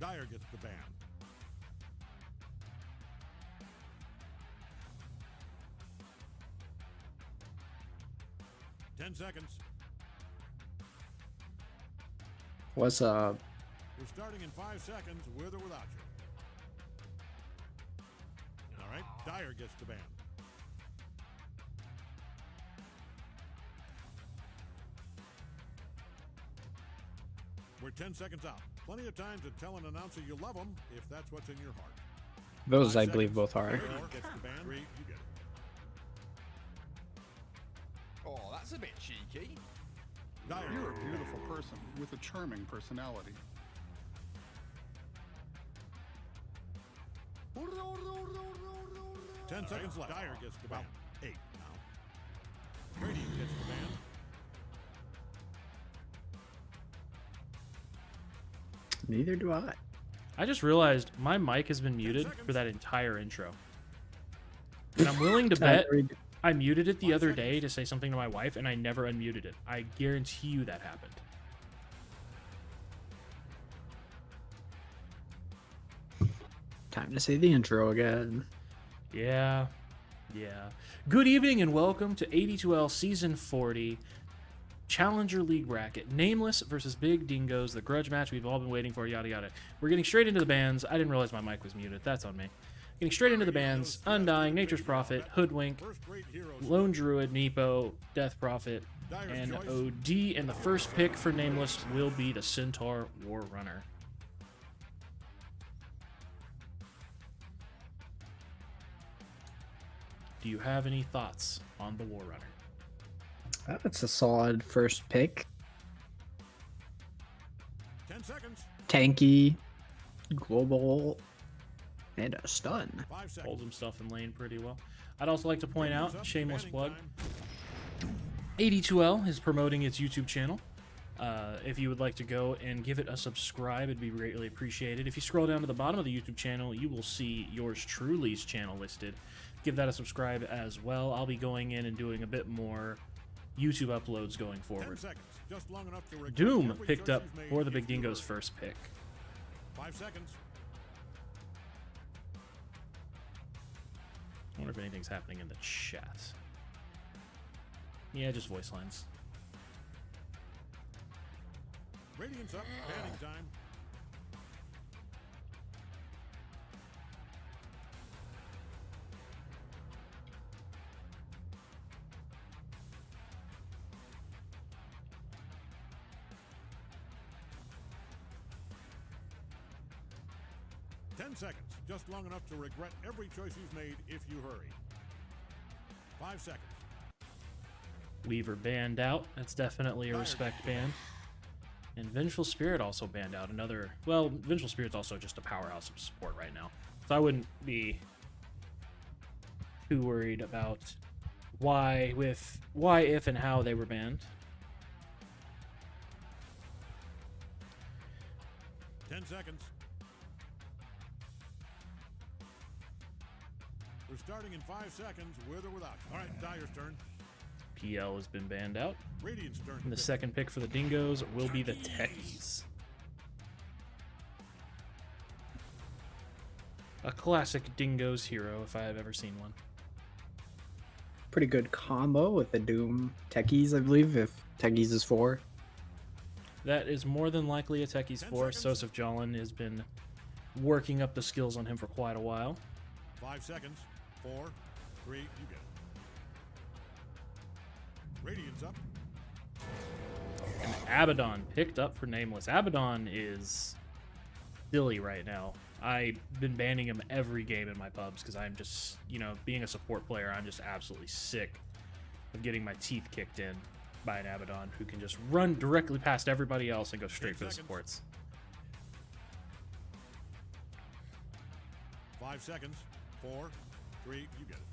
Dyer gets the ban. Ten seconds. What's up? We're starting in 5 seconds, with or without you. All right, Dyer gets the ban. We're 10 seconds out. Plenty of time to tell an announcer you love them if that's what's in your heart. Those, 5 I believe, seconds. both are. Brady gets the ban. 3, you get it. Oh, that's a bit cheeky. Dyer. You're a beautiful person with a charming personality. Ten seconds left. Dyer gets the ban. 8 now. Brady gets the ban. Neither do I. I just realized my mic has been muted for that entire intro. And I'm willing to bet I muted it the other day to say something to my wife, and I never unmuted it. I guarantee you that happened. Time to say the intro again. Yeah. Good evening and welcome to AD2L Season 40 Challenger League Bracket. Nameless versus BigDingos, the grudge match we've all been waiting for, yada yada. We're getting straight into the bans. I didn't realize my mic was muted. That's on me. Getting straight into the bans. Undying, Nature's Prophet, Hoodwink, Lone Druid, Nepo, Death Prophet, and OD. And the first pick for Nameless will be the Centaur War Runner. Do you have any thoughts on the War Runner? That's a solid first pick. 10 seconds. Tanky, global, and a stun. 5 seconds. Holds himself in lane pretty well. I'd also like to point out, shameless plug, AD2L is promoting its YouTube channel. If you would like to go and give it a subscribe, it'd be greatly appreciated. If you scroll down to the bottom of the YouTube channel, you will see yours truly's channel listed. Give that a subscribe as well. I'll be going in and doing a bit more YouTube uploads going forward. 10 seconds. Just long enough to regret Doom every picked choice up you've made for the if you BigDingos' hurry. first pick. 5 seconds. I wonder if anything's happening in the chat. Yeah, just voice lines. Radiant's up. Banning time. Seconds, just long enough to regret every choice you've made if you hurry. 5 seconds. Weaver banned out. That's definitely a respect ban. And Vengeful Spirit also banned out. Another, well, Vengeful Spirit's also just a powerhouse of support right now. So I wouldn't be too worried about why, if, and how they were banned. 10 seconds. We're starting in 5 seconds, with or without you. All right, Dyer's turn. PL has been banned out. Radiant's turn. And the second pick for the Dingoes will be the Techies. A classic Dingoes hero, if I have ever seen one. Pretty good combo with the Doom Techies, I believe, if Techies is 4. That is more than likely a Techies 4. Sosif Jalen has been working up the skills on him for quite a while. 5 seconds. 4, 3, you get it. Radiant's up. And Abaddon picked up for Nameless. Abaddon is silly right now. I've been banning him every game in my pubs because I'm just, being a support player, I'm just absolutely sick of getting my teeth kicked in by an Abaddon who can just run directly past everybody else and go straight for the supports. 5 seconds. 4, 3, you get it.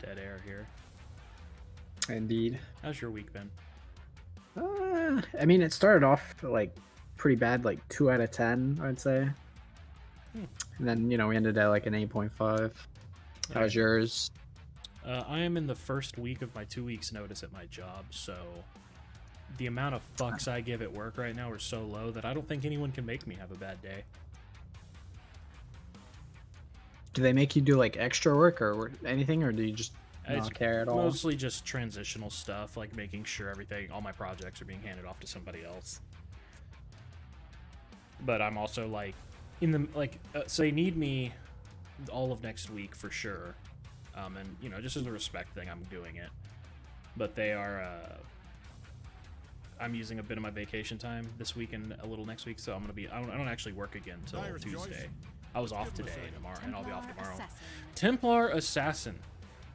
dead air here. Indeed. How's your week been? I mean, it started off like pretty bad, like 2 out of 10, I'd say. And then, you know, we ended at like an 8.5. How's yours? I am in the first week of my 2 weeks notice at my job, so the amount of fucks I give at work right now are so low that I don't think anyone can make me have a bad day. Do they make you do like extra work or anything, or do you just It's not care at all? Mostly just transitional stuff, like making sure all my projects are being handed off to somebody else. But I'm also like, so they need me all of next week for sure. And, you know, just as a respect thing, I'm doing it. But they are, I'm using a bit of my vacation time this week and a little next week, so I'm going to be, I don't actually work again until Tuesday. I was off today and tomorrow, and I'll be off tomorrow. Templar Assassin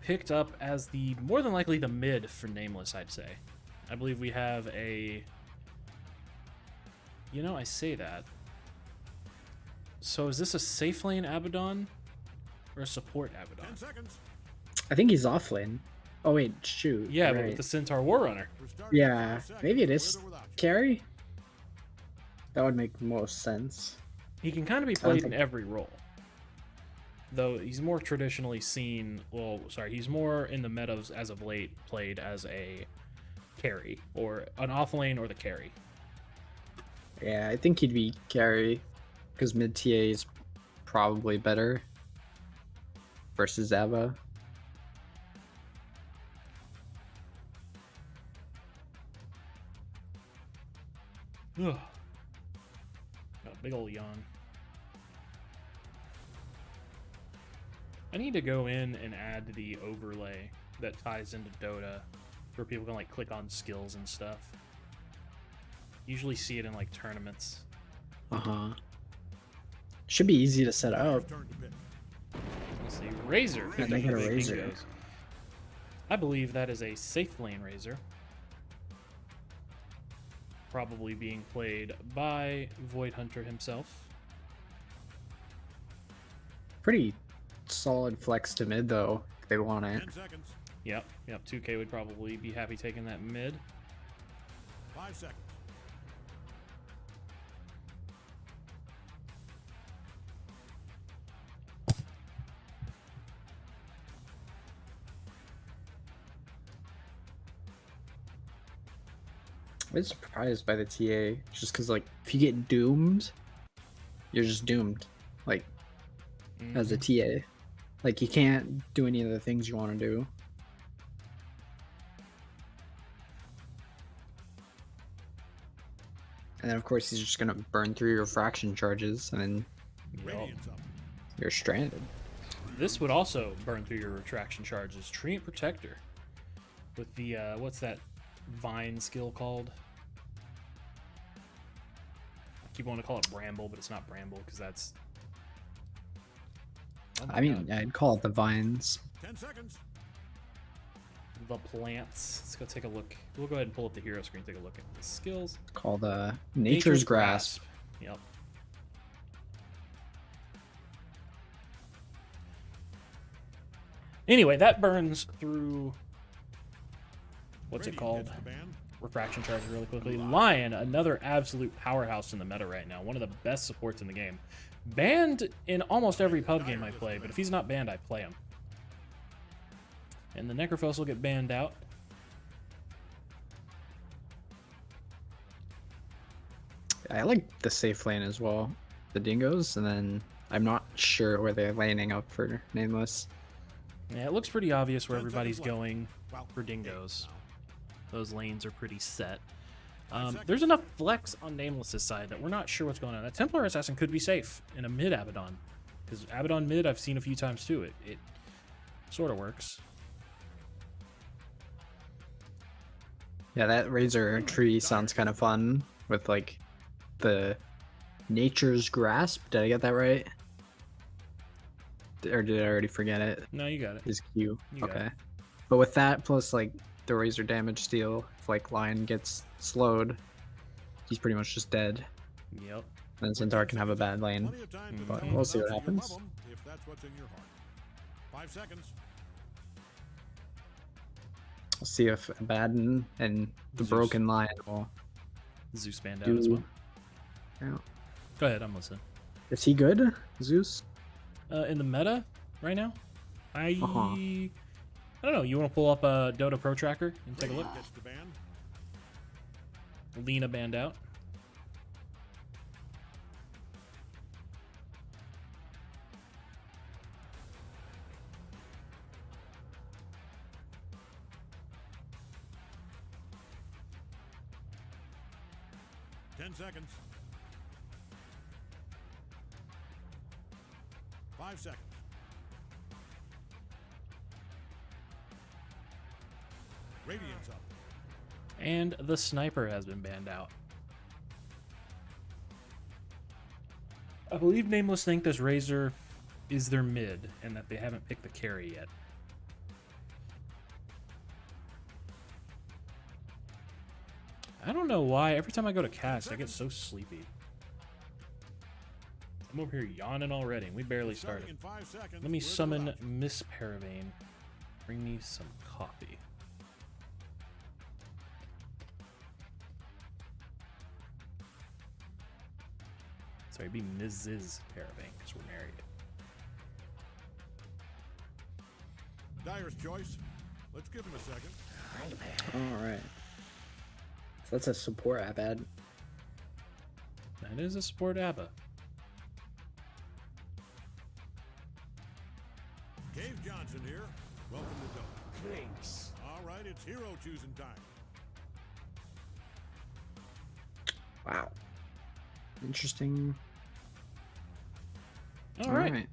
picked up as more than likely the mid for Nameless, I'd say. I believe we have I say that. So is this a safe lane Abaddon or a support Abaddon? 10 seconds. I think he's off lane. Oh wait, shoot. Yeah, right. but with the Centaur Warrunner. Yeah, maybe it is carry. That would make the most sense. He can kind of be played in every role. Though he's more traditionally seen, he's more in the metas as of late played as a carry, or an off lane or the carry. Yeah, I think he'd be carry, because mid TA is probably better versus Ava. Ugh. Got a big old yawn. I need to go in and add the overlay that ties into Dota where people can like click on skills and stuff. Usually see it in like tournaments. Should be easy to set up. Let's see. Razor. Yeah, make it a Razor. BigDingos. I believe that is a safe lane Razor. Probably being played by Void Hunter himself. Pretty solid flex to mid though, if they want it. 10 seconds. Yep. 2K would probably be happy taking that mid. 5 seconds. I was surprised by the TA, just because like if you get doomed, you're just doomed. Like as a TA, like you can't do any of the things you want to do. And then of course he's just gonna burn through your fraction charges, and then Radiant's up. you're stranded. This would also burn through your retraction charges. Treant Protector. With the, what's that vine skill called? I keep wanting to call it Bramble, but it's not Bramble, because that's... Oh my I mean, God. I'd call it the vines. 10 seconds. The plants. Let's go take a look. We'll go ahead and pull up the hero screen, take a look at the skills. It's called Nature's Grasp. Yep. Anyway, that burns through... What's it Radiant called? gets the ban. Refraction charge really quickly. Lion, another absolute powerhouse in the meta right now. One of the best supports in the game. Banned in almost every pub game I play, but if he's not banned, I play him. And the Necrophos will get banned out. I like the safe lane as well, the Dingoes, and then I'm not sure where they're laning up for Nameless. Yeah, it looks pretty obvious where 10 everybody's seconds left. going Well, for Dingoes. Those lanes are pretty set. 5 seconds. There's enough flex on Nameless's side that we're not sure what's going on. That Templar Assassin could be safe in a mid Abaddon. Because Abaddon mid I've seen a few times too. It sort of works. Yeah, that Razor tree sounds kind of fun with like the Nature's Grasp. Did I get that right? Or did I already forget it? No, you got it. His Q. You got Okay. it. But with that plus like the Razor damage steal, if like Lion gets slowed, he's pretty much just dead. Yep. Then Centaur can have a bad lane. Plenty of time to But tell we'll see what announcer you happens. love 'em if that's what's in your heart. 5 seconds. We'll see if Abaddon and the Zeus. Broken Lion will Zeus banned out do. as well. Yeah. Go ahead, I'm listening. Is he good, Zeus? In the meta right now, I Uh-huh. don't know. You want to pull up a Dota Pro Tracker and take a look? Gets the ban. Lena banned out. Ten seconds. 5 seconds. Radiant's up. And the Sniper has been banned out. I believe Nameless think this Razor is their mid and that they haven't picked the carry yet. I don't know why. Every time I go to cast, I get so sleepy. I'm over here yawning already. We barely Starting started. in 5 seconds. Let me We're the summon rush. Miss Paravane. Bring me some coffee. Sorry, it'd be Mrs. Paravane because we're married. Dyer's choice. Let's give him a second. All right. So that's a support Abad. That is a support ABBA. Cave Johnson here. Welcome to Dota. Thanks. All right, it's hero choosing time. Wow. Interesting. All right.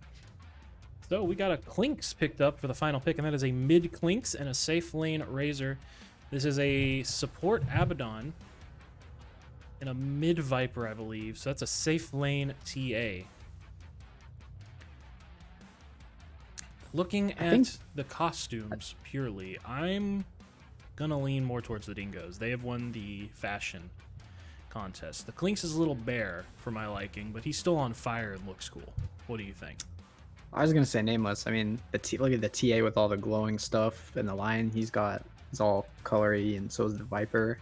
So we got a Clinks picked up for the final pick, and that is a mid Clinks and a safe lane Razor. This is a support Abaddon and a mid Viper, I believe. So that's a safe lane TA. Looking at the costumes purely, I'm gonna lean more towards the Dingoes. They have won the fashion contest. The Clinks is a little bare for my liking, but he's still on fire and looks cool. What do you think? I was gonna say Nameless. I mean, look at the TA with all the glowing stuff and the lion he's got. It's all colory, and so is the Viper.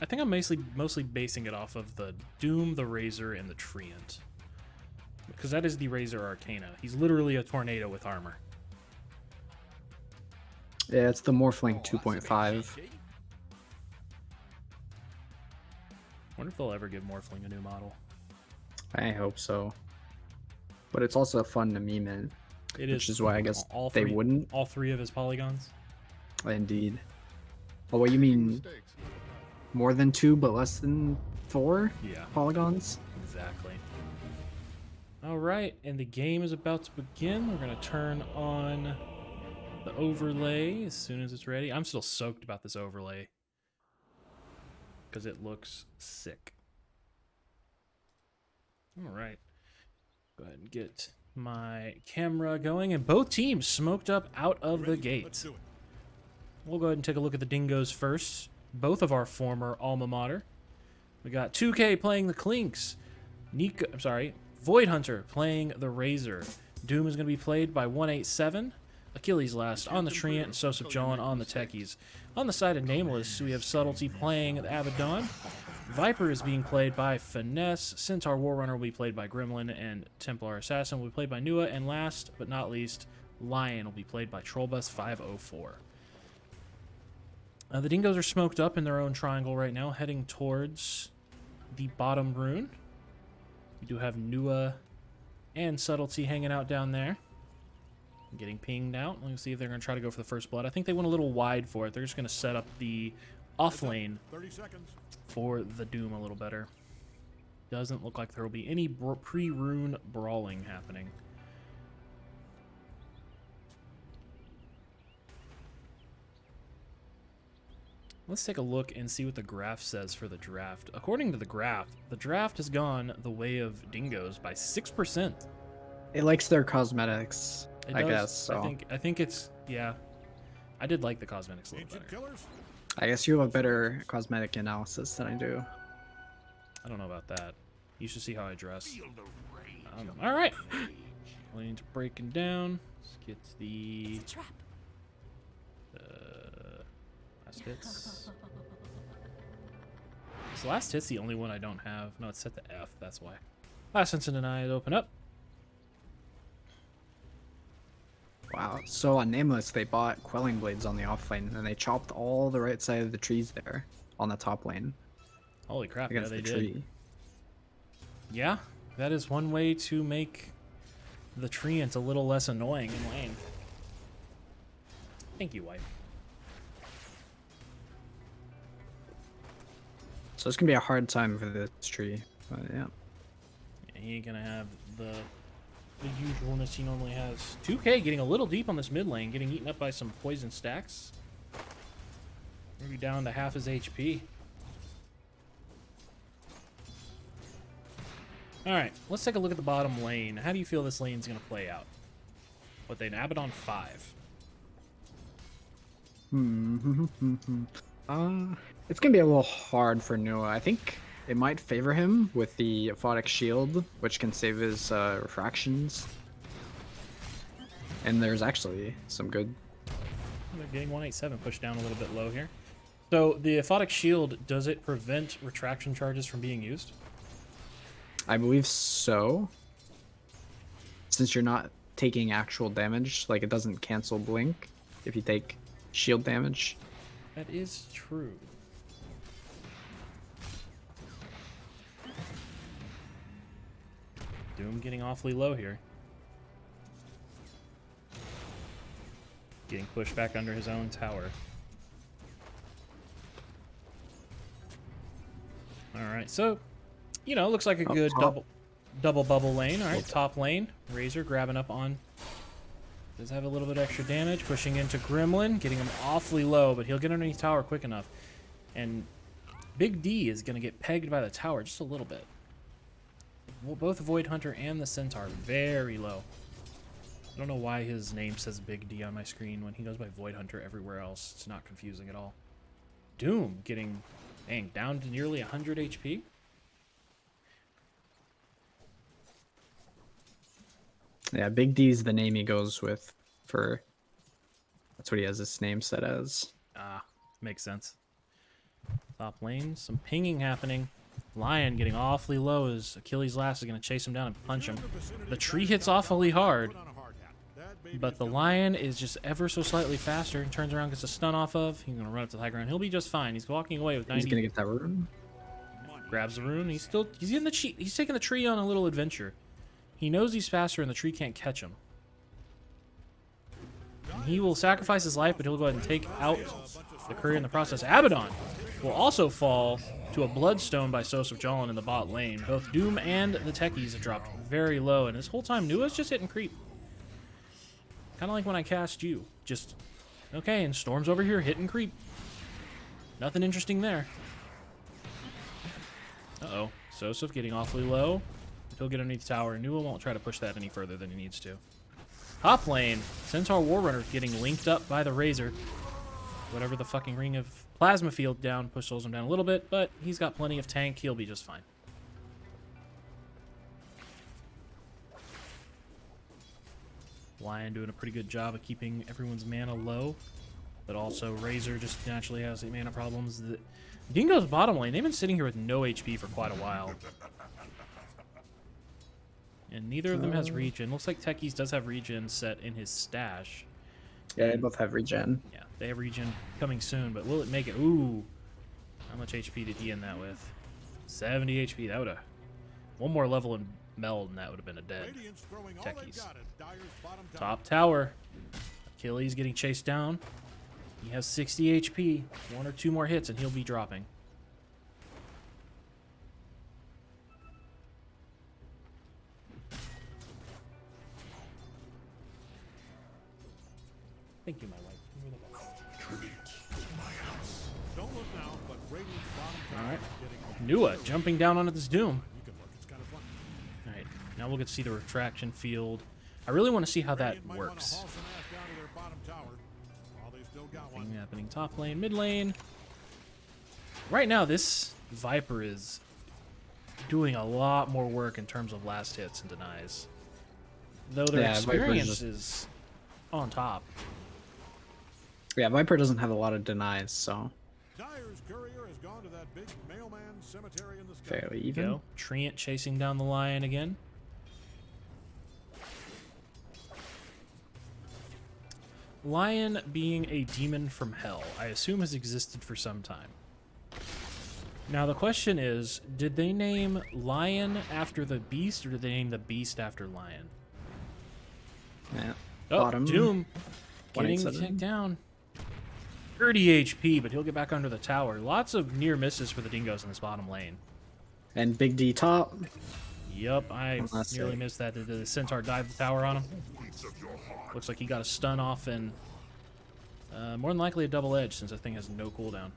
I think I'm mostly basing it off of the Doom, the Razor, and the Treant. Because that is the Razor Arcana. He's literally a tornado with armor. Yeah, it's the Morphling Oh, that's a bit 2.5. cheeky. Wonder if they'll ever give Morphling a new model. I hope so. But it's also fun to meme it. It Which is why I guess all they three, wouldn't. All three of his polygons. Indeed. Oh, what you mean? Mistakes. More than 2, but less than 4 Yeah, polygons? exactly. All right, and the game is about to begin. We're gonna turn on the overlay as soon as it's ready. I'm still soaked about this overlay because it looks sick. All right, go ahead and get my camera going, and both teams smoked up out of the Ready? gate. Let's do it. We'll go ahead and take a look at the Dingoes first. Both of our former alma mater. We got 2K playing the Clinks. Void Hunter playing the Razor. Doom is going to be played by 187. Achilles Last on the Treant, and Sosip Joan on the Techies. On the side of Nameless, we have Subtlety playing the Abaddon. Viper is being played by Finesse. Centaur Warrunner will be played by Gremlin, and Templar Assassin will be played by Nua. And last but not least, Lion will be played by Trollbus 504. The Dingoes are smoked up in their own triangle right now, heading towards the bottom rune. We do have Nua and Subtlety hanging out down there. Getting pinged out. Let's see if they're going to try to go for the first blood. I think they went a little wide for it. They're just going to set up the off lane 30 seconds. for the Doom a little better. Doesn't look like there will be any pre-rune brawling happening. Let's take a look and see what the graph says for the draft. According to the draft has gone the way of Dingoes by 6%. It likes their cosmetics, It I does. guess. So I think it's, yeah. I did like the cosmetics a little Ancient better. killers. I guess you have a better cosmetic analysis than I do. I don't know about that. You should see how I dress. All right. Lane's breaking down. Let's get the. It's a trap. Last hits. Is last hit's the only one I don't have? No, it's set to F. That's why. Last hits and denied. Open up. Wow. So on Nameless, they bought Quelling Blades on the off lane, and they chopped all the right side of the trees there on the top lane Holy crap! Yeah, against they the did. tree. Yeah, that is one way to make the treants a little less annoying in lane. Thank you, wife. So it's gonna be a hard time for this tree. But yeah. He ain't gonna have the usualness he normally has. 2K getting a little deep on this mid lane, getting eaten up by some poison stacks. Maybe down to half his HP. Alright, let's take a look at the bottom lane. How do you feel this lane's gonna play out? What, they Abaddon 5. It's gonna be a little hard for Noah. I think it might favor him with the Aphotic Shield, which can save his refractions. And there's actually some good. They're getting 187 pushed down a little bit low here. So the Aphotic Shield, does it prevent retraction charges from being used? I believe so. Since you're not taking actual damage, like it doesn't cancel Blink if you take shield damage. That is true. Doom getting awfully low here. Getting pushed back under his own tower. Alright, so, you know, looks like a good double bubble lane. Alright, top lane. Razor grabbing up on... Does have a little bit extra damage. Pushing into Gremlin. Getting him awfully low, but he'll get underneath tower quick enough. And Big D is going to get pegged by the tower just a little bit. Both Void Hunter and the Centaur very low. I don't know why his name says Big D on my screen when he goes by Void Hunter everywhere else. It's not confusing at all. Doom getting, dang, down to nearly 100 HP. Yeah, Big D's the name he goes with for... That's what he has his name set as. Ah, makes sense. Top lane, some pinging happening. Lion getting awfully low as Achilles' Last is going to chase him down and punch him. The tree hits awfully hard, but the Lion is just ever so slightly faster and turns around, gets a stun off of. He's going to run up to the high ground. He'll be just fine. He's walking away with 90. He's going to get that rune. Grabs the rune. He's in the cheat. He's taking the tree on a little adventure. He knows he's faster and the tree can't catch him. And he will sacrifice his life, but he'll go ahead and take out the courier in the process. Abaddon will also fall to a bloodstone by Sosaf Jolin in the bot lane. Both Doom and the techies have dropped very low, and this whole time Nua's just hitting creep. Kind of like when I cast you. Just, okay, and Storm's over here hitting creep. Nothing interesting there. Uh-oh. Sosaf getting awfully low. He'll get underneath the tower. Nua won't try to push that any further than he needs to. Top lane, Centaur Warrunner getting linked up by the Razor. Whatever the fucking ring of plasma field down, pushes him down a little bit, but he's got plenty of tank. He'll be just fine. Lion doing a pretty good job of keeping everyone's mana low, but also Razor just naturally has mana problems. The Dingo's bottom lane, they've been sitting here with no HP for quite a while. And neither of them has regen. Looks like Techies does have regen set in his stash. Yeah, they both have regen. Yeah, they have regen coming soon, but will it make it? Ooh. How much HP did he end that with? 70 HP. That would have... One more level in meld, and that would have been a dead Techies. Top tower. Achilles getting chased down. He has 60 HP. One or two more hits, and he'll be dropping. Thank you, my wife. You're the best. Don't look now, but Radiant's bottom tower All right. is getting Nua jumping down onto this Doom. You can look, it's kind of fun. All right, now we'll get to see the retraction field. I really want to see how that Radiant might wanna works. haul some ass down to their bottom tower while they still got one. Thing happening top lane, mid lane. Right now, this Viper is doing a lot more work in terms of last hits and denies. Though their Yeah, Viper's experience just- is on top. Yeah, Viper doesn't have a lot of denies, so Dyer's courier has gone to that big mailman cemetery in the sky. fairly even. Go. Treant chasing down the lion again. Lion being a demon from hell, I assume has existed for some time. Now the question is, did they name Lion after the beast, or did they name the beast after Lion? Yeah. Oh, Bottom. Doom getting 187. kicked down. 30 HP, but he'll get back under the tower. Lots of near misses for the Dingoes in this bottom lane. And Big D top. Yup, I That's nearly it. missed that. Did the Centaur dive the tower on him? Looks like he got a stun off, and more than likely a double edge since that thing has no cooldown.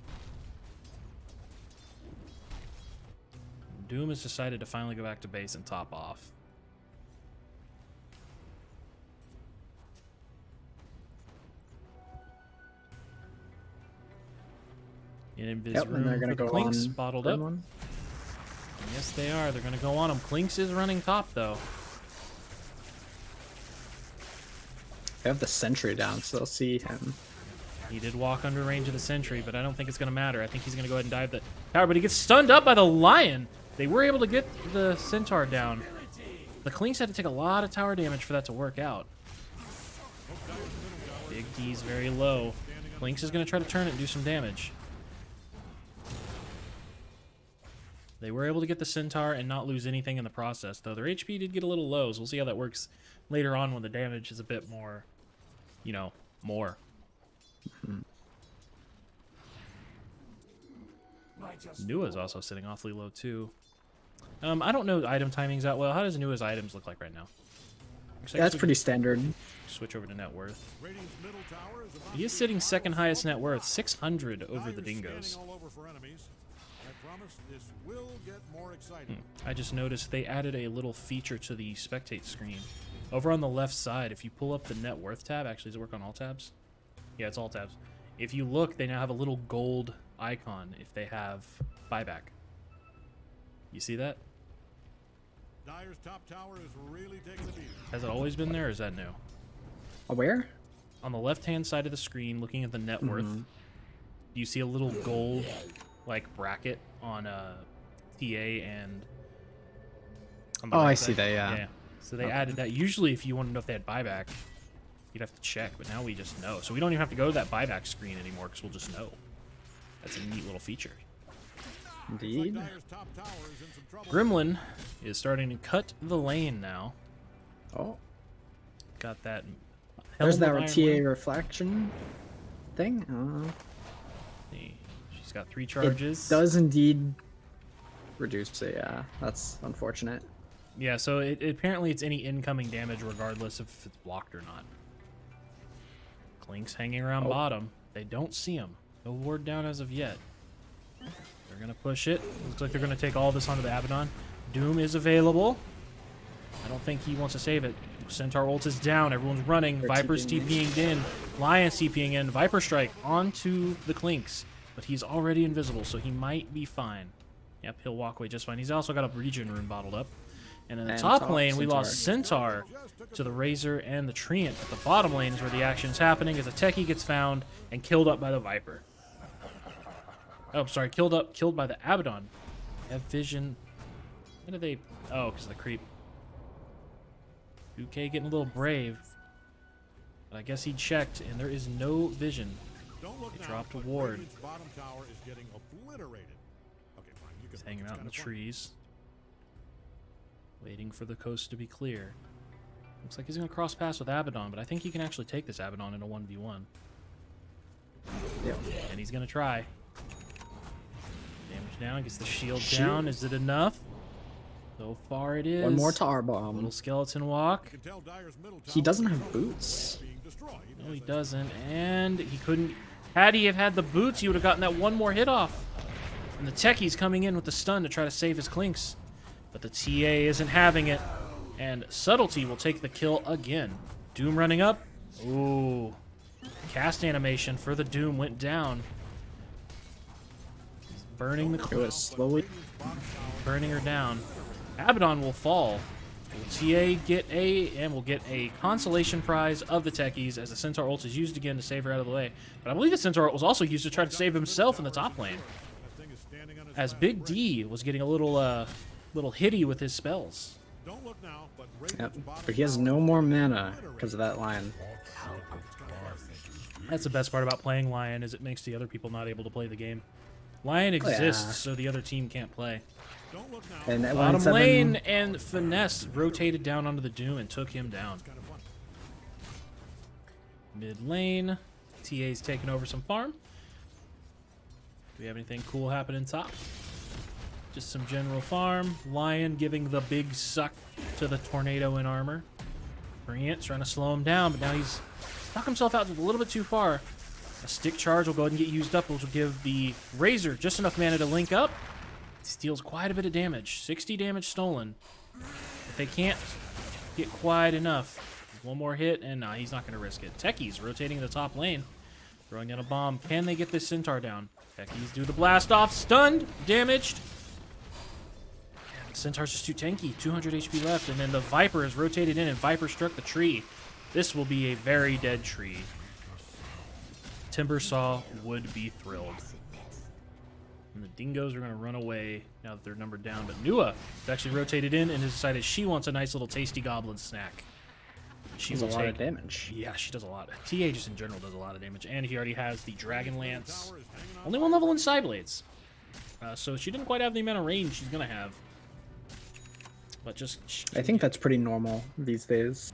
Doom has decided to finally go back to base and top off. In invis Yep, and they're room gonna for the go Clinks, on. bottled third up. one. Yes, they are. They're going to go on him. Clinks is running top, though. They have the sentry down, so they'll see him. He did walk under range of the sentry, but I don't think it's going to matter. I think he's going to go ahead and dive the tower, but he gets stunned up by the lion. They were able to get the centaur down. The Clinks had to take a lot of tower damage for that to work out. Big D's very low. Clinks is going to try to turn it and do some damage. They were able to get the centaur and not lose anything in the process, though their HP did get a little low, so we'll see how that works later on when the damage is a bit more, you know, more. Nua's also sitting awfully low, too. I don't know item timings that well. How does Nua's items look like right now? Looks like That's we pretty can standard. switch over to net worth. Radiant's middle tower is about He is to be sitting fired second up. highest net worth, 600 over the Dyer's Dingoes. scanning all over for enemies. I promise this will get more exciting. I just noticed they added a little feature to the spectate screen. Over on the left side, if you pull up the net worth tab, actually, does it work on all tabs? Yeah, it's all tabs. If you look, they now have a little gold icon if they have buyback. You see that? Dyer's top tower is really taking a beating. Has it always been there, or is that new? Where? On the left-hand side of the screen, looking at the net worth, you see a little gold, like, bracket on TA and... on the Oh, right I see side. that, yeah. So they added that. Usually, if you want to know if they had buyback, you'd have to check, but now we just know. So we don't even have to go to that buyback screen anymore, because we'll just know. That's a neat little feature. Indeed. Dyer's top tower is in some trouble. Gremlin is starting to cut the lane now. Oh, Got that. there's helm that of Iron TA Will. reflection thing. See, she's got 3 It charges. does indeed reduce it. Yeah, that's unfortunate. Yeah, so apparently it's any incoming damage regardless if it's blocked or not. Clink's hanging around bottom. They don't see him. No ward down as of yet. They're going to push it. Looks like they're going to take all this onto the Abaddon. Doom is available. I don't think he wants to save it. Centaur ult is down. Everyone's running. They're Viper's TPing TPing in. Lion's TPing in. Viper Strike onto the Clinks. But he's already invisible, so he might be fine. Yep, he'll walk away just fine. He's also got a regen rune bottled up. And in the And top top lane, we Centaur. lost Centaur to the Razor and the Treant. At the bottom lane is where the action is happening as a techie gets found and killed up by the Viper. Oh, sorry, killed by the Abaddon. Have vision. When did they... Oh, because of the creep. UK getting a little brave. But I guess he checked, and there is no vision. Don't look He now, dropped a but ward. Radiant's bottom tower is getting obliterated. Okay, fine. You can He's hanging it's out in kinda the fun. trees. Waiting for the coast to be clear. Looks like he's going to cross paths with Abaddon, but I think he can actually take this Abaddon in a 1v1. Yep. And he's going to try. Damage down, gets the shield Shoot. down. Is it enough? So far it is. One more tower Little bomb. skeleton walk. You can tell Dyer's middle He tower doesn't is have in trouble. boots. Being destroyed No, as he they- doesn't. And he couldn't... Had he have had the boots, he would have gotten that one more hit off. And the techie's coming in with the stun to try to save his Clinks. But the TA isn't having it. And Subtlety will take the kill again. Doom running up. Ooh. Cast animation for the Doom went down. He's burning the It was slowly. burning her down. Abaddon will fall. Will TA get and will get a consolation prize of the techies as the Centaur ult is used again to save her out of the way. But I believe the Centaur ult was also used to try to save himself in the top lane, as Big D was getting a little hitty with his spells. Yep. But he has no more mana because of that line. That's the best part about playing Lion, is it makes the other people not able to play the game. Lion exists, so the other team can't play. And at Bottom 1-7 lane, and Finesse rotated down onto the Doom and took him down. Mid lane, TA's taking over some farm. Do we have anything cool happening top? Just some general farm. Lion giving the big suck to the Tornado in armor. Bringing it, trying to slow him down, but now he's knocked himself out a little bit too far. A stick charge will go ahead and get used up, which will give the Razor just enough mana to link up. Steals quite a bit of damage. 60 damage stolen. If they can't get quite enough, one more hit, and nah, he's not going to risk it. Techies rotating the top lane. Throwing in a bomb. Can they get this Centaur down? Techies do the blast off. Stunned. Damaged. Centaur's just too tanky. 200 HP left, and then the Viper is rotated in, and Viper struck the tree. This will be a very dead tree. Timbersaw would be thrilled. And the Dingoes are going to run away now that they're numbered down. But Nua has actually rotated in and has decided she wants a nice little tasty goblin snack. She's a lot of damage. Yeah, she does a lot. TA just in general does a lot of damage. And he already has the Dragon Lance. Only one level in Psyblades. So she didn't quite have the amount of range she's going to have. But just... I think that's pretty normal these days.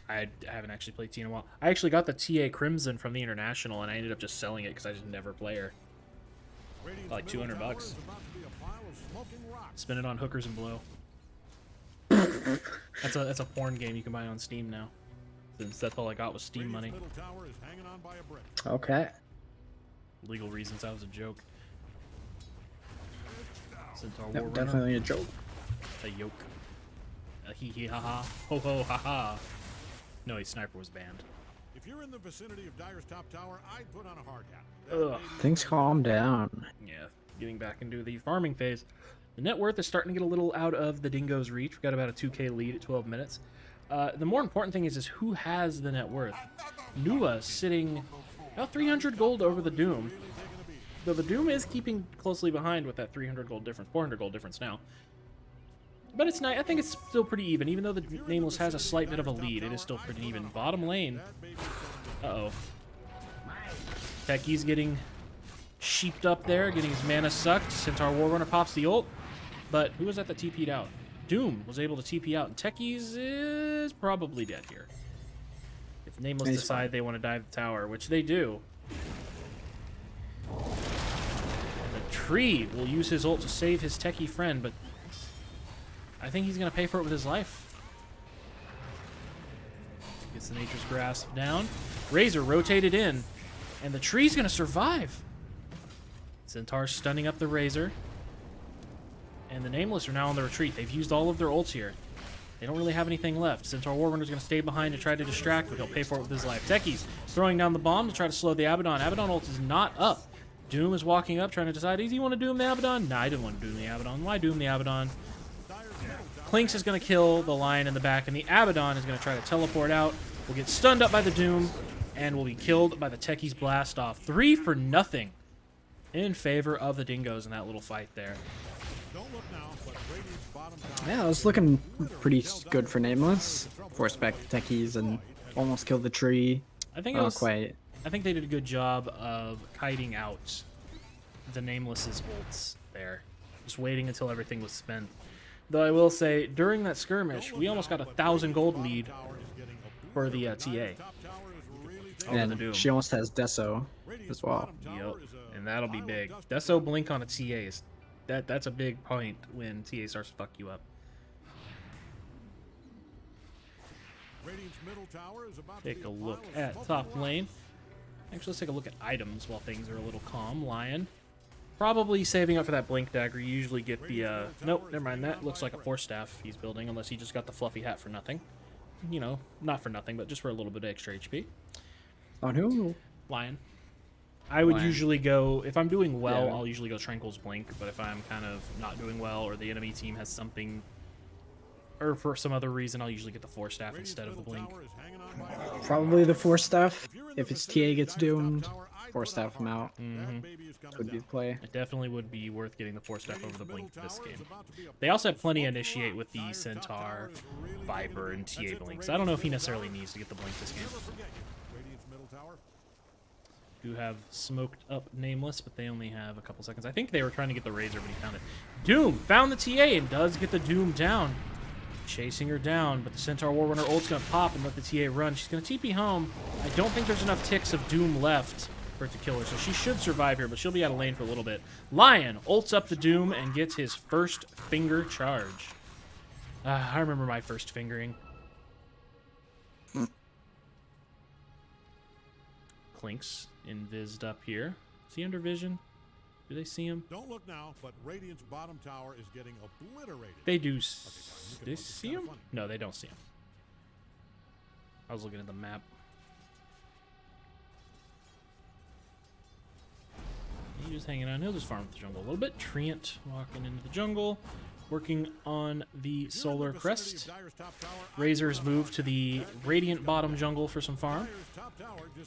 I haven't actually played T in a while. I actually got the TA Crimson from the International, and I ended up just selling it because I just never play her. Like $200. Spend it on hookers and blow. That's a porn game you can buy on Steam now. Since that's all I got was Steam money. Okay. Legal reasons, that was a joke. Centaur Yep, Warrunner. definitely a joke. A yoke. A hee hee ha ha. Ho ho ha ha. No, his sniper was banned. If you're in the vicinity of Dyer's top tower, I'd put on a hard hat. Ugh. Things calm down. Yeah, getting back into the farming phase. The net worth is starting to get a little out of the Dingo's reach. We've got about a 2K lead at 12 minutes. The more important thing is who has the net worth. Nua sitting about 300 gold over the Doom. Though the Doom is keeping closely behind with that 300 gold difference, 400 gold difference now. But it's not. I think it's still pretty even. Even though the Nameless has a slight bit of a lead, it is still pretty even. Bottom lane. Uh-oh. Techie's getting sheeped up there, getting his mana sucked. Centaur Warrunner pops the ult. But who was that TP'd out? Doom was able to TP out, and Techies is probably dead here. If Nameless decide they want to dive the tower, which they do. The tree will use his ult to save his Techie friend, but I think he's going to pay for it with his life. Gets the Nature's Grasp down. Razor rotated in, and the tree's going to survive. Centaur stunning up the Razor. And the Nameless are now on the retreat. They've used all of their ults here. They don't really have anything left. Centaur Warrunner's going to stay behind and try to distract, but he'll pay for it with his life. Techies throwing down the bomb to try to slow the Abaddon. Abaddon ult is not up. Doom is walking up, trying to decide, does he want to doom the Abaddon? Nah, I didn't want to doom the Abaddon. Why doom the Abaddon? Clinks is going to kill the Lion in the back, and the Abaddon is going to try to teleport out. Will get stunned up by the Doom, and will be killed by the Techie's blast off. 3 for nothing in favor of the Dingoes in that little fight there. Yeah, it was looking pretty good for Nameless. Forced back the Techies and almost killed the tree. I think Not quite. I think they did a good job of kiting out the Nameless's ults there. Just waiting until everything was spent. Though I will say, during that skirmish, we almost got a 1,000 gold lead for the TA. And the Doom. she almost has Deso as well. Yep, and that'll be big. Deso blink on a TA is that's a big point when TA starts to fuck you up. Take a look at top lane. Actually, let's take a look at items while things are a little calm. Lion. Probably saving up for that blink dagger. You usually get the, nope, never mind. That looks like a force staff he's building, unless he just got the fluffy hat for nothing. You know, not for nothing, but just for a little bit of extra HP. On who? Lion. I would Lion. usually go, if I'm doing well, Yeah. I'll usually go Tranquil's Blink, but if I'm kind of not doing well or the enemy team has something or for some other reason, I'll usually get the Force Staff instead of the Blink. Probably the Force Staff. If its TA gets doomed, Force Staff him out. Would be the play. It definitely would be worth getting the Force Staff over the Blink this game. They also have plenty Initiate with the Centaur, Viper, and TA Blinks. I don't know if he necessarily needs to get the Blink this game. Do have smoked up Nameless, but they only have a couple seconds. I think they were trying to get the Razor, but he found it. Doom found the TA and does get the Doom down. Chasing her down, but the Centaur Warrunner ult's going to pop and let the TA run. She's going to TP home. I don't think there's enough ticks of Doom left for it to kill her, so she should survive here, but she'll be out of lane for a little bit. Lion ults up the Doom and gets his first finger charge. I remember my first fingering. Clink's invised up here. Is he under vision? Do they see him? Don't look now, but Radiant's bottom tower is getting obliterated. They do. Do they see him? No, they don't see him. I was looking at the map. He's just hanging out. He'll just farm the jungle a little bit. Treant walking into the jungle, working on the Solar Crest. Razor's moved to the Radiant bottom jungle for some farm.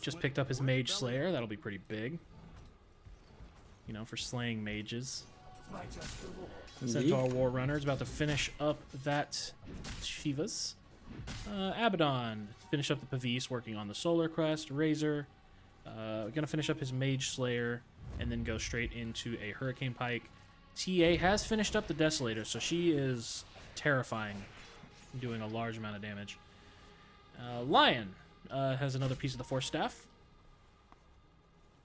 Just picked up his Mage Slayer. That'll be pretty big. You know, for slaying mages. Centaur Warrunner is about to finish up that Shivas. Abaddon finish up the Pavis, working on the Solar Crest. Razor gonna finish up his Mage Slayer and then go straight into a Hurricane Pike. TA has finished up the Desolator, so she is terrifying, doing a large amount of damage. Lion has another piece of the Force Staff.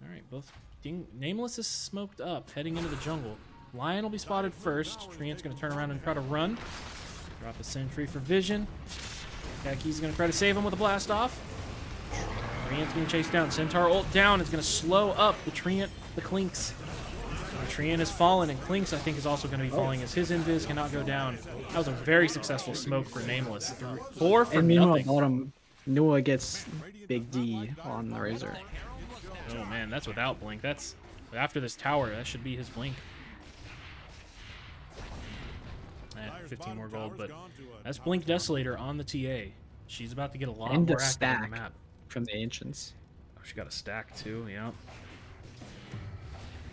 All right, both Nameless is smoked up, heading into the jungle. Lion will be spotted first. Treant's going to turn around and try to run. Drop a sentry for vision. Kaki's going to try to save him with a blast off. Treant's going to chase down. Centaur ult down. It's going to slow up the Treant, the Clinks. Treant has fallen, and Clinks, I think, is also going to be falling as his invis cannot go down. That was a very successful smoke for Nameless. 4 for And meanwhile, nothing. bottom, Nua gets Big D on the Razor. Oh man, that's without Blink. That's after this tower. That should be his Blink. 15 more gold, but that's Blink Desolator on the TA. She's about to get a lot And more a active on stack the map. from the Ancients. Oh, she got a stack too. Yeah.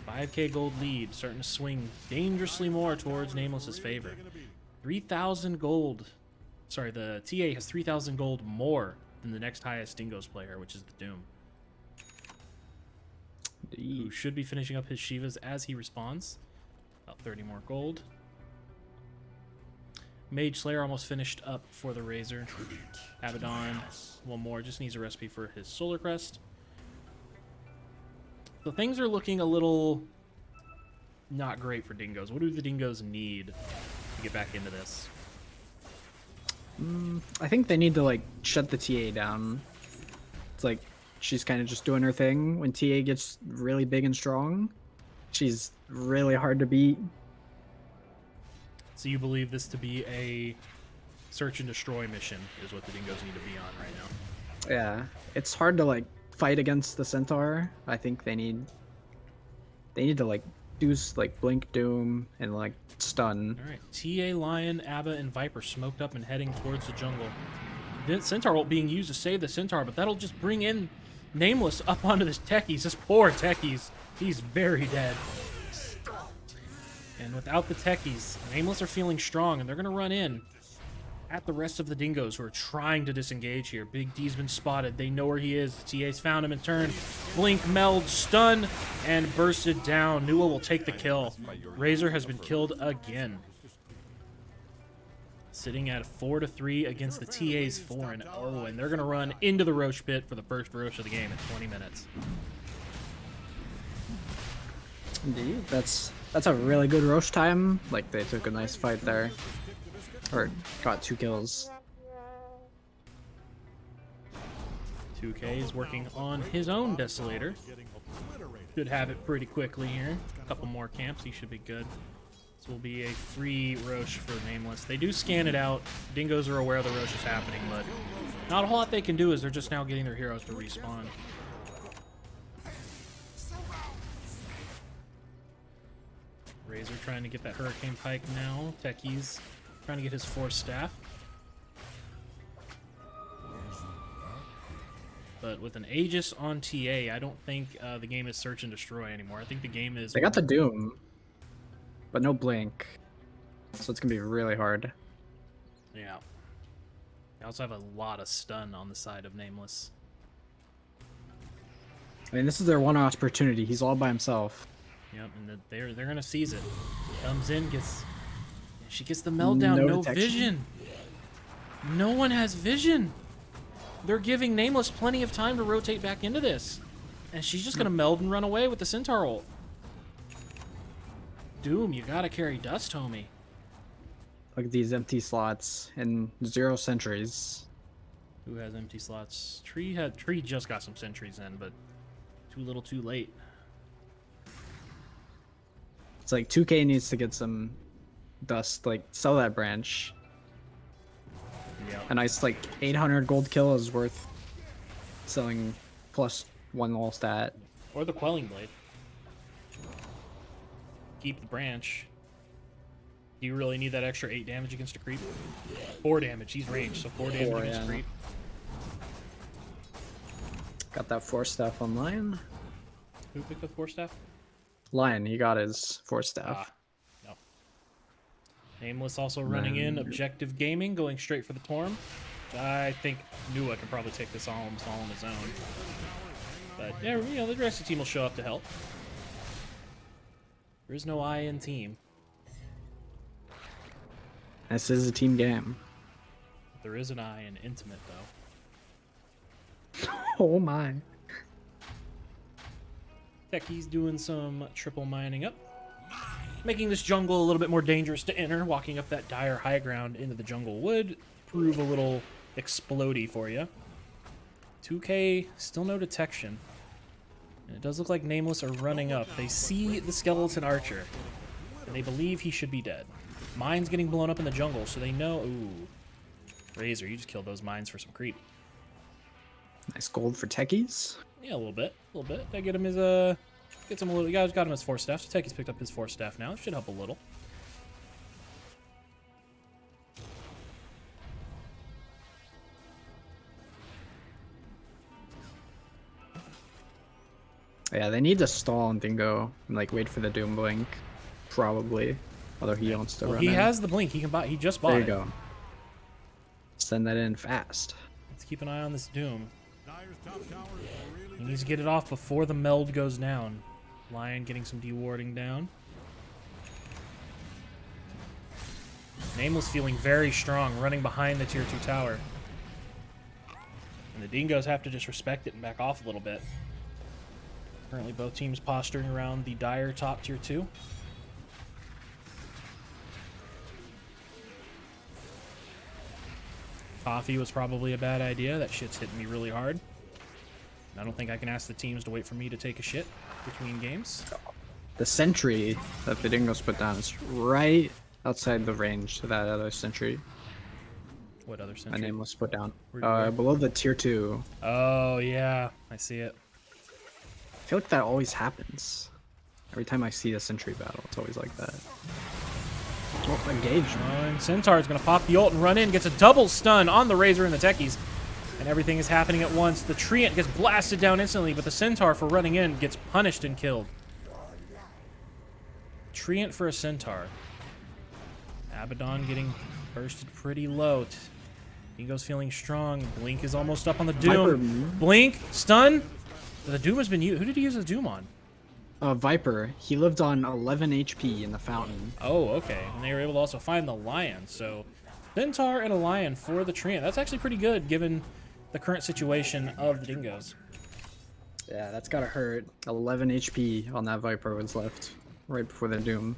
5k gold lead, starting to swing dangerously more towards Nameless's favor. 3,000 gold. Sorry, the TA has 3,000 gold more than the next highest Dingoes player, which is the Doom, who should be finishing up his Shivas as he responds. About 30 more gold. Mage Slayer almost finished up for the Razor. Abaddon, one more, just needs a recipe for his Solar Crest. So things are looking a little not great for Dingoes. What do the Dingoes need to get back into this? I think they need to like shut the TA down. It's like she's kind of just doing her thing. When TA gets really big and strong, she's really hard to beat. So you believe this to be a search and destroy mission is what the Dingoes need to be on right now? Yeah, it's hard to like fight against the Centaur. I think they need to like do like Blink Doom and like stun. All right, TA, Lion, Abba, and Viper smoked up and heading towards the jungle. The Centaur ult being used to save the Centaur, but that'll just bring in Nameless up onto this Techies. This poor Techies. He's very dead. And without the Techies, Nameless are feeling strong, and they're going to run in at the rest of the Dingoes who are trying to disengage here. Big D's been spotted. They know where he is. The TA's found him in turn. Blink, meld, stun, and bursted down. Nua will take the kill. Razor has been killed again. Sitting at 4-3 against the TA's 4-0, and they're going to run into the Roche pit for the first Roche of the game in 20 minutes. Indeed, that's a really good Roche time. Like they took a nice fight there, or got 2 kills. 2K is working on his own Desolator. Should have it pretty quickly here. A couple more camps, he should be good. This will be a free Roche for Nameless. They do scan it out. Dingoes are aware the Roche is happening, but not a whole lot they can do as they're just now getting their heroes to respawn. Razor trying to get that Hurricane Pike now. Techies Trying to get his force staff. But with an Aegis on TA, I don't think the game is search and destroy anymore. I think the game is... They got the Doom, but no Blink. So it's going to be really hard. Yeah. They also have a lot of stun on the side of Nameless. I mean, this is their one opportunity. He's all by himself. Yep, and they're gonna seize it. Comes in, gets... She gets the meltdown. No vision. No one has vision. They're giving Nameless plenty of time to rotate back into this. And she's just gonna meld and run away with the Centaur ult. Doom, you gotta carry dust, homie. Look at these empty slots and 0 sentries. Who has empty slots? Tree just got some sentries in, but too little too late. It's like 2K needs to get some dust, like sell that branch. Yeah. A nice like 800 gold kill is worth selling plus 1 all stat. Or the Quelling Blade. Keep the branch. Do you really need that extra 8 damage against a creep? 4 damage. He's ranged, so 4 damage against a creep. Got that force staff on Lion. Who picked up 4 staff? Lion, he got his force staff. No. Nameless also running in. Objective Gaming going straight for the Torm. I think Nua can probably take this almost all on his own. But yeah, you know, the rest of the team will show up to help. There is no I in team. This is a team game. There is an I in Intimate, though. Oh my. Techie's doing some triple mining up. Making this jungle a little bit more dangerous to enter. Walking up that dire high ground into the jungle would prove a little explodey for you. 2K, still no detection. And it does look like Nameless are running up. They see the skeleton archer, and they believe he should be dead. Mines getting blown up in the jungle, so they know... Ooh. Razor, you just killed those mines for some creep. Nice gold for techies. Yeah, a little bit. A little bit. I get him his, gets him a little... You guys got him his force staff, so Techie's picked up his force staff now. It should help a little. Yeah, they need to stall and Dingo and like wait for the Doom Blink. Probably. Although he wants to run He in. has the blink. He can buy. He just bought There you it. go. Send that in fast. Let's keep an eye on this Doom. Dyer's top tower is really He needs to get it off before the meld goes down. Lion getting some dewarding down. Nameless feeling very strong, running behind the tier 2 tower. And the Dingoes have to just respect it and back off a little bit. Currently both teams posturing around the dire top tier 2. Coffee was probably a bad idea. That shit's hitting me really hard. I don't think I can ask the teams to wait for me to take a shit between games. The sentry that the Dingoes put down is right outside the range to that other sentry. What other My sentry? name was put down. Where? Below the tier 2. Oh, yeah. I see it. I feel like that always happens. Every time I see a sentry battle, it's always like that. Oh, engagement. And Centaur's going to pop the ult and run in. Gets a double stun on the Razor and the Techies. And everything is happening at once. The Treant gets blasted down instantly, but the Centaur for running in gets punished and killed. Treant for a Centaur. Abaddon getting bursted pretty low. Dingo's feeling strong. Blink is almost up on the Doom. Blink, stun. The Doom has been used. Who did he use the Doom on? Viper. He lived on 11 HP in the fountain. Oh, okay. And they were able to also find the Lion. So, Centaur and a Lion for the Treant. That's actually pretty good, given the current situation of the Dingoes. Yeah, that's gotta hurt. 11 HP on that Viper was left right before the Doom.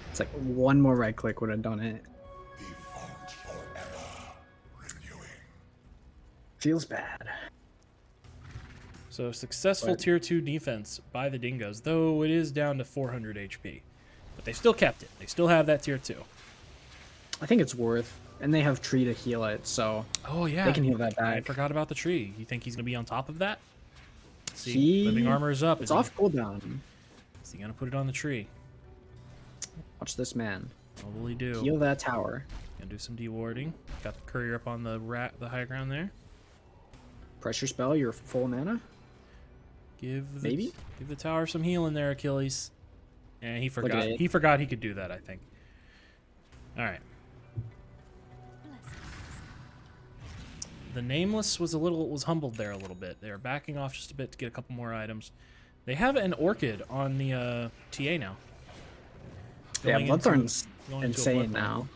It's like one more right click would have done it. Feels bad. So successful tier 2 defense by the Dingoes, though it is down to 400 HP. But they still kept it. They still have that tier 2. I think it's worth, and they have Tree to heal it, so Oh yeah, they can heal that I back. forgot about the tree. You think he's gonna be on top of that? See, living armor is up. It's off cooldown. Is he gonna put it on the tree? Watch this man. What will he do? Heal that tower. Gonna do some dewarding. Got the courier up on the high ground there. Pressure spell, you're full mana. Give Maybe? the tower some healing there, Achilles. And he forgot. it. He forgot he could do that, I think. All right. The Nameless was humbled there a little bit. They were backing off just a bit to get a couple more items. They have an Orchid on the TA now. Yeah, Going into- Bloodthorn's going into a insane Bloodthorn. now.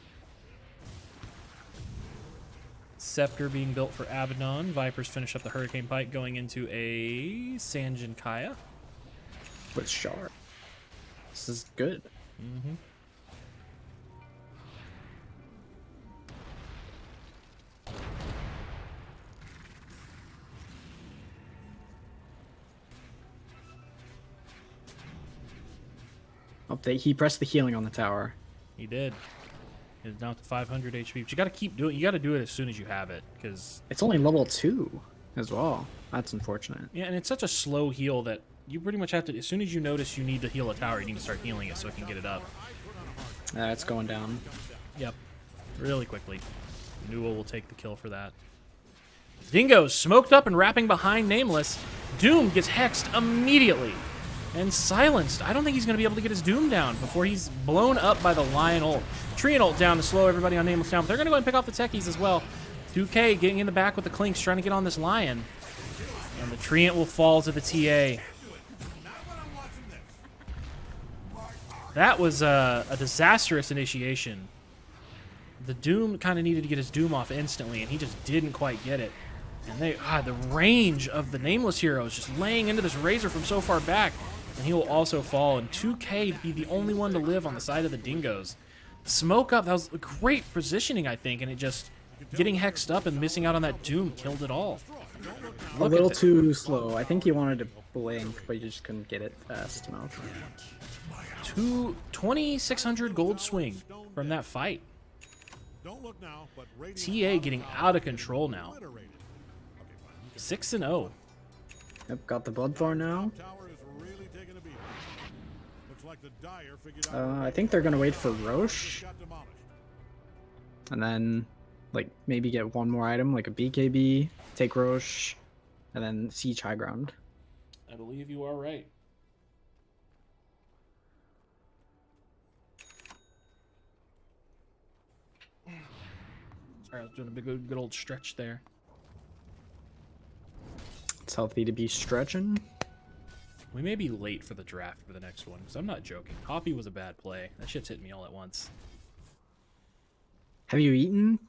Scepter being built for Abaddon. Vipers finish up the Hurricane Pike, going into a Sanjin Kaya. With Shard. This is good. Mm-hmm. He pressed the healing on the tower. He did. It's down to 500 HP. But you got to keep doing. You got to do it as soon as you have it, because It's only level 2 as well. That's unfortunate. yeah, and it's such a slow heal that you pretty much have to. As soon as you notice you need to heal a tower, you need to start healing it so it can get it up. It's going down. Yep, really quickly. Newell will take the kill for that. Dingo's smoked up and wrapping behind Nameless. Doom gets hexed immediately and silenced. I don't think he's going to be able to get his Doom down before he's blown up by the Lion ult. Treant ult down to slow everybody on Nameless down, but they're going to go and pick off the techies as well. 2K getting in the back with the Clinks, trying to get on this Lion. And the Treant will fall to the TA. That was a disastrous initiation. The Doom kind of needed to get his Doom off instantly, and he just didn't quite get it. And the range of the Nameless hero is just laying into this Razor from so far back. And he will also fall, and 2K be the only one to live on the side of the Dingoes. Smoke up, that was a great positioning, I think, and it just, getting hexed up and missing out on that Doom killed it all. A little too slow. I think he wanted to blink, but you just couldn't get it fast enough. 2,600 gold swing from that fight. Don't look now, but TA getting out of control now. 6-0. Yep, got the Bloodthorn now. Tower is really taking a beating. Looks like the Dire figured out I think they're gonna wait for Roche, got demolished. and then like maybe get one more item, like a BKB, take Roche, and then siege high ground. I believe you are right. Sorry, I was doing a good old stretch there. It's healthy to be stretching. We may be late for the draft for the next one, because I'm not joking. Coffee was a bad play. That shit's hitting me all at once. Have you eaten?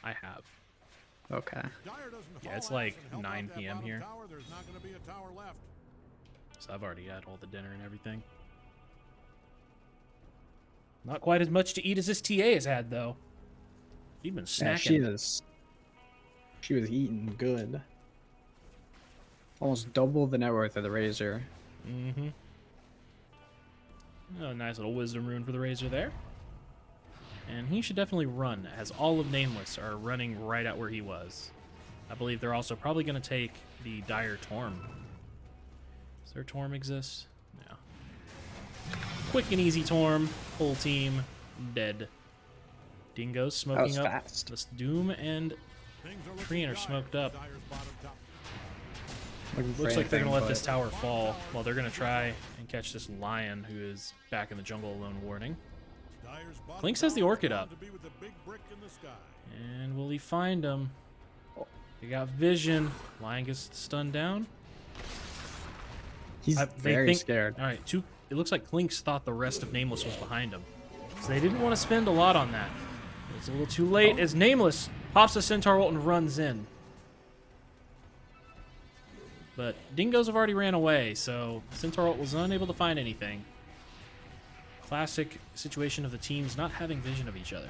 I have. Okay. Dire doesn't Yeah, it's haul like ass and help 9 out that PM bottom here. Tower, there's not going to be a tower left. So I've already had all the dinner and everything. Not quite as much to eat as this TA has had, though. She's been snacking. Yeah, she was eating good. Almost double the net worth of the Razor. Mm-hmm. Oh, nice little wisdom rune for the Razor there. And he should definitely run, as all of Nameless are running right at where he was. I believe they're also probably going to take the Dire Torm. Does their Torm exist? No. Quick and easy Torm. Full team. Dead. Dingo's smoking up. Fast. This Doom and Things are looking Treant are dire. smoked up. Dire's bottom top. Looks like they're going to let this tower fall. Well, they're going to try and catch this Lion, who is back in the jungle alone warning. Dire's bottom Clinks has the tower Orchid is up. bound to be with the big brick in the sky. And will he find him? He got vision. Lion gets stunned down. He's They very think- scared. All right, it looks like Clinks thought the rest of Nameless was behind him. So they didn't want to spend a lot on that. It's a little too late as Nameless pops a Centaur ult and runs in. But Dingoes have already ran away, so Centaur ult was unable to find anything. Classic situation of the teams not having vision of each other.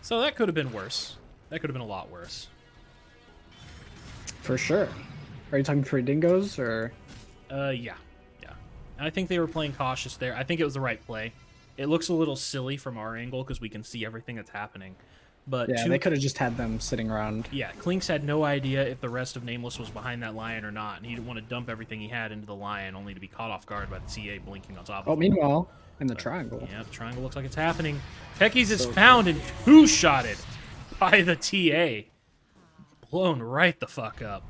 So that could have been worse. That could have been a lot worse. For sure. Are you talking for Dingoes or? Yeah. I think they were playing cautious there. I think it was the right play. It looks a little silly from our angle because we can see everything that's happening. But Yeah, they could have just had them sitting around. Yeah, Clinks had no idea if the rest of Nameless was behind that lion or not, and he didn't want to dump everything he had into the lion, only to be caught off guard by the TA blinking on top of Oh, him. meanwhile, in the triangle. Yeah, the triangle looks like it's happening. Techies is found and two-shotted by the TA. Blown right the fuck up.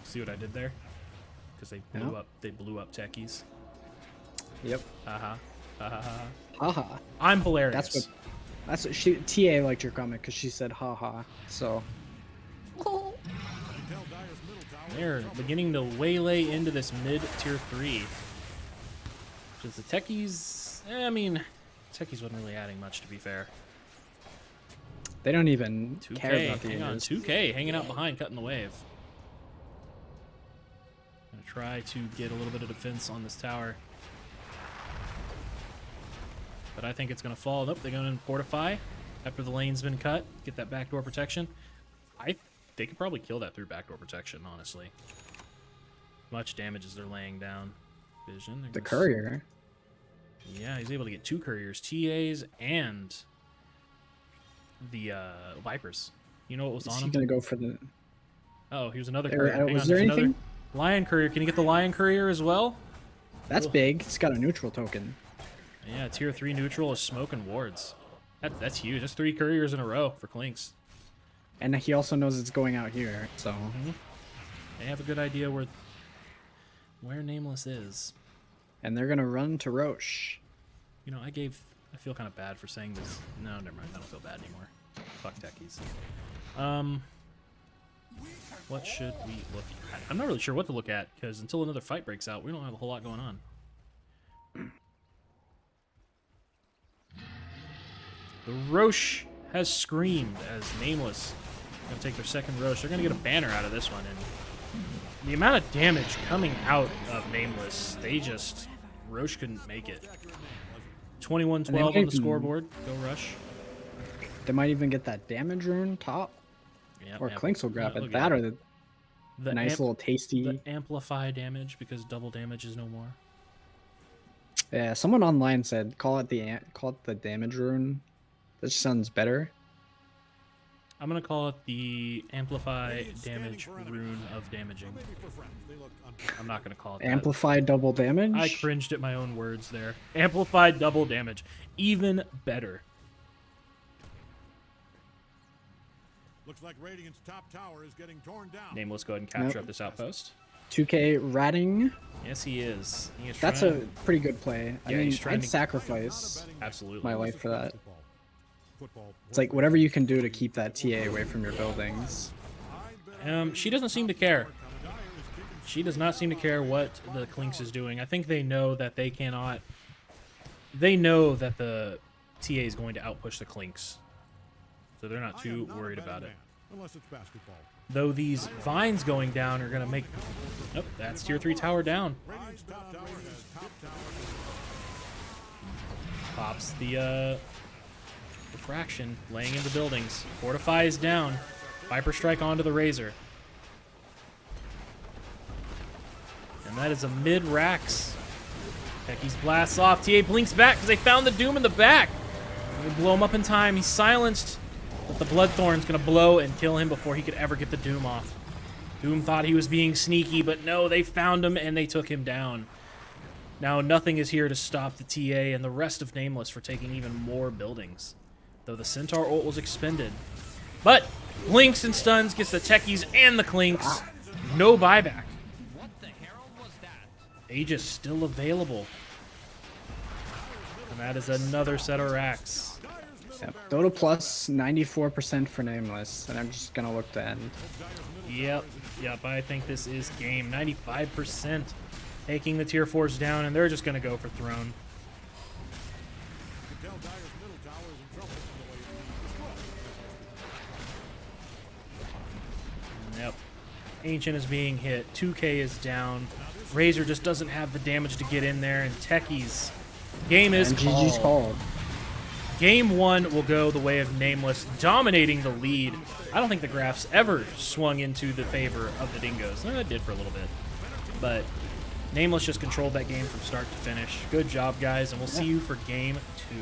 See what I did there? Because they blew up. They blew up Techies. Yep. Haha. I'm hilarious. That's what she TA liked your comment because she said haha. So They're beginning to waylay into this mid tier 3. Because the Techies, I mean, Techies wasn't really adding much, to be fair. they don't even 2K, care about the hang on, injuries. 2K hanging out behind, cutting the wave. Gonna try to get a little bit of defense on this tower. But I think it's gonna fall. Nope, they're gonna fortify after the lane's been cut. Get that backdoor protection. They could probably kill that through backdoor protection, honestly. Much damage as they're laying down. Vision. The courier. Yeah, he's able to get 2 couriers, TAs, and the Vipers. You know what was Is on he him? gonna go for the? Oh, here's another There- courier. Hang was on, there there's another anything? Lion courier. Can you get the Lion courier as well? That's Ugh. big. It's got a neutral token. Yeah, tier 3 neutral is smoking wards. That's huge. That's 3 couriers in a row for Clinks. And he also knows it's going out here, so They have a good idea where Nameless is. and they're gonna run to Roche. You know, I feel kind of bad for saying this. No, never mind. I don't feel bad anymore. Fuck techies. What should we look at? I'm not really sure what to look at, because until another fight breaks out, we don't have a whole lot going on. The Roche has screamed as Nameless gonna take their second Roche. They're gonna get a banner out of this one, and the amount of damage coming out of Nameless, Roche couldn't make it. 21-12 on the scoreboard. Go Rush. They might even get that damage rune top, Yep, or Clinks will grab look it. at That it. or the nice little tasty. The amplify damage, because double damage is no more. Yeah, someone online said call it the damage rune. That sounds better. I'm gonna call it the amplify damage rune of damaging. I'm not gonna call it that. Amplify double damage. I cringed at my own words there. Amplify double damage. Even better. Looks like Radiant's top tower is getting torn down. Nameless, go ahead and capture up this outpost. 2K ratting. Yes, he is. He is That's trying- a pretty good play. I Yeah, mean, he's trying I'd to- sacrifice Absolutely. my life for that. Football. It's like whatever you can do to keep that TA away from your buildings. She doesn't seem to care. She does not seem to care what the Clinks is doing. I think they know that they cannot... They know that the TA is going to outpush the Clinks. So they're not too worried about it. Unless it's basketball. Though these vines going down are going to make... Oh, that's tier 3 tower down. Radiant's top tower has top tower. Pops the refraction, laying into buildings. Fortify is down. Viper strike onto the Razor. And that is a mid-Rax. Techies blasts off. TA blinks back because they found the Doom in the back. They blow him up in time. He's silenced. But the Bloodthorn's going to blow and kill him before he could ever get the Doom off. Doom thought he was being sneaky, but no, they found him and they took him down. Now nothing is here to stop the TA and the rest of Nameless for taking even more buildings. Though the Centaur ult was expended. But blinks and stuns gets the Techies and the Clinks. No buyback. Aegis still available. And that is another set of racks. Yep. Dota plus 94% for Nameless, and I'm just gonna look to end. Yep, I think this is game. 95% taking the tier 4s down, and they're just going to go for Throne. Yep. Ancient is being hit. 2K is down. Razor just doesn't have the damage to get in there, and Techies. Game is And GG's called. Game 1 will go the way of Nameless, dominating the lead. I don't think the graphs ever swung into the favor of the Dingoes. It did for a little bit. But Nameless just controlled that game from start to finish. Good job, guys, and we'll see you for Game 2.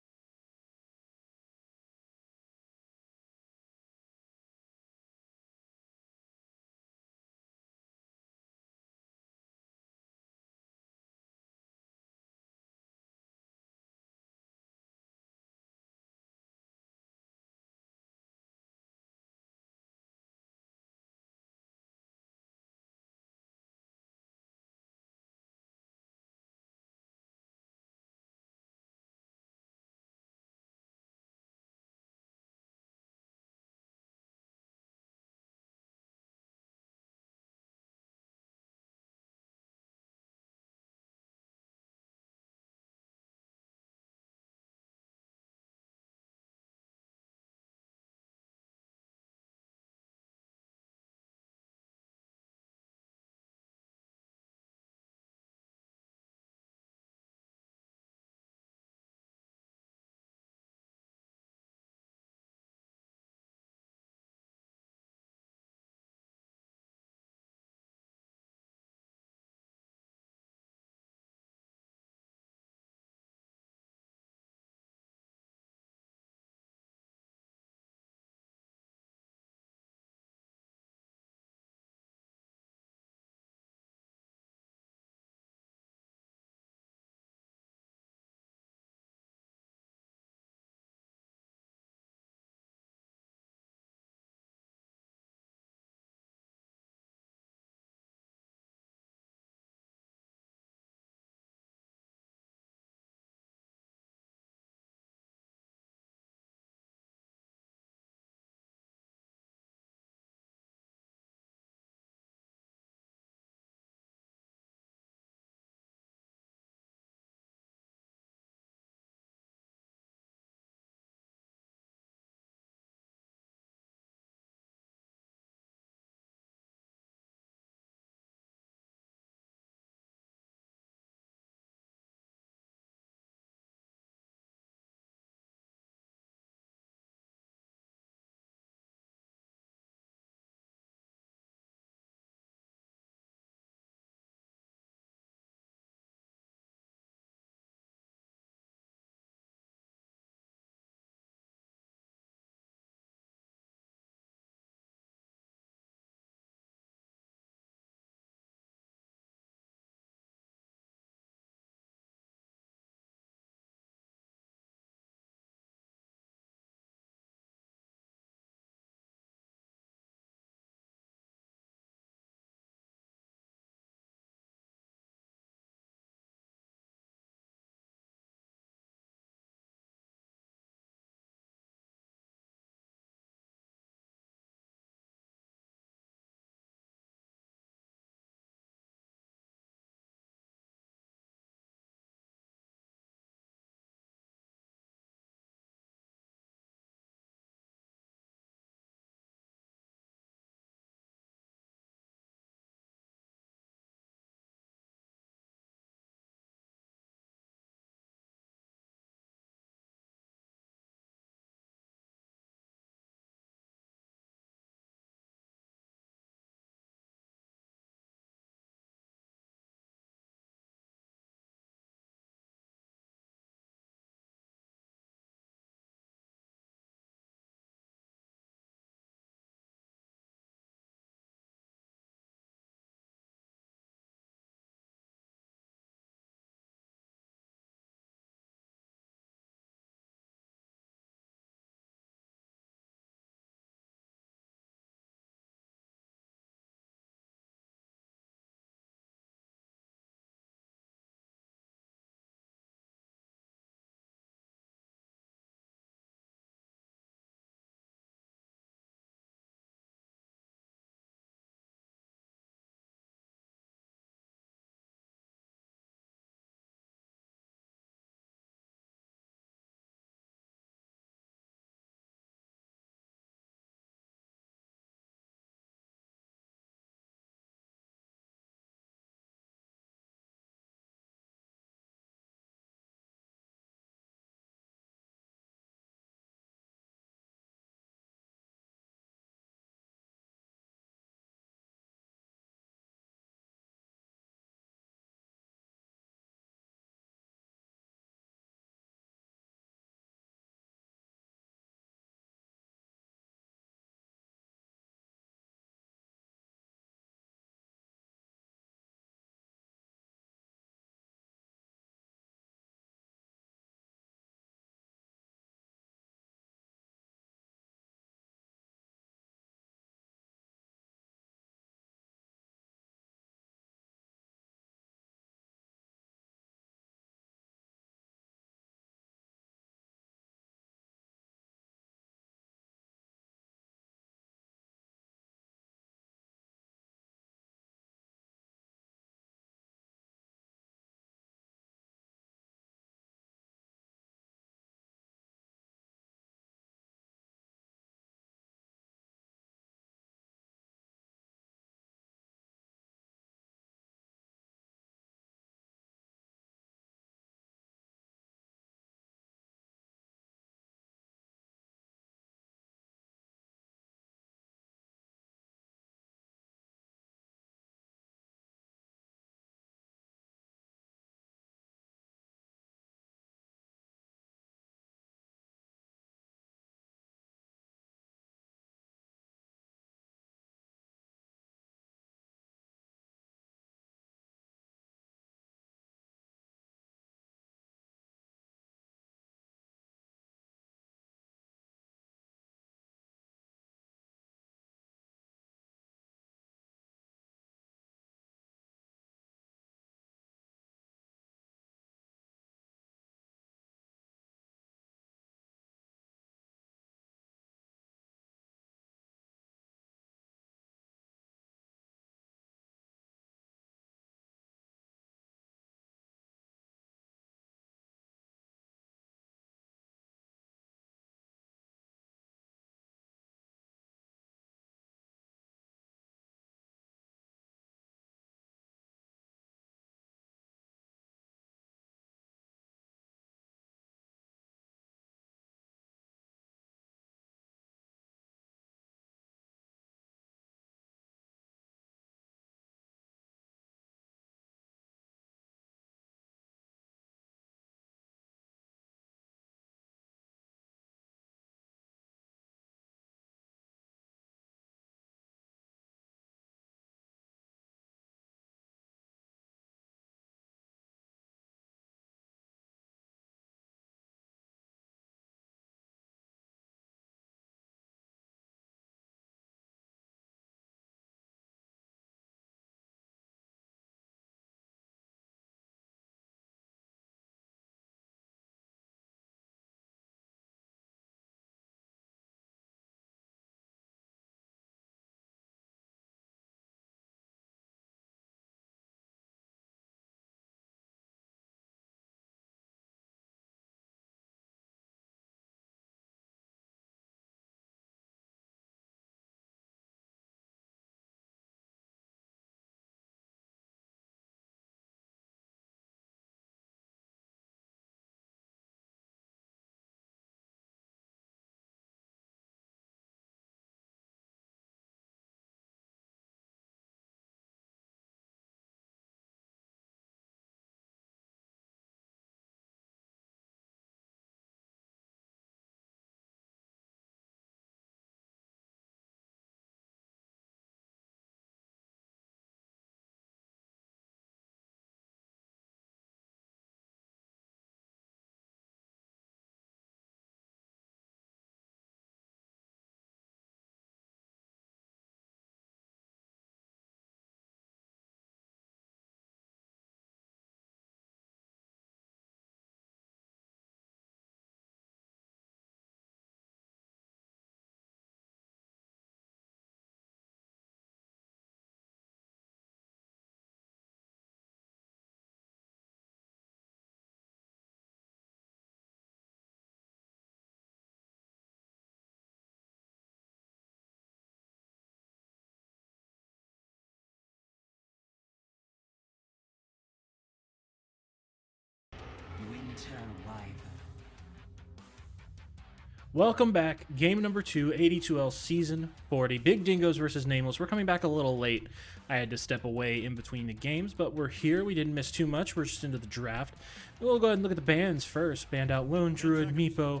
Welcome back. Game number 2, AD2L Season 40. BigDingos versus Nameless. We're coming back a little late. I had to step away in between the games, but we're here. We didn't miss too much. We're just into the draft. We'll go ahead and look at the bans first. Banned out Lone Druid, Meepo,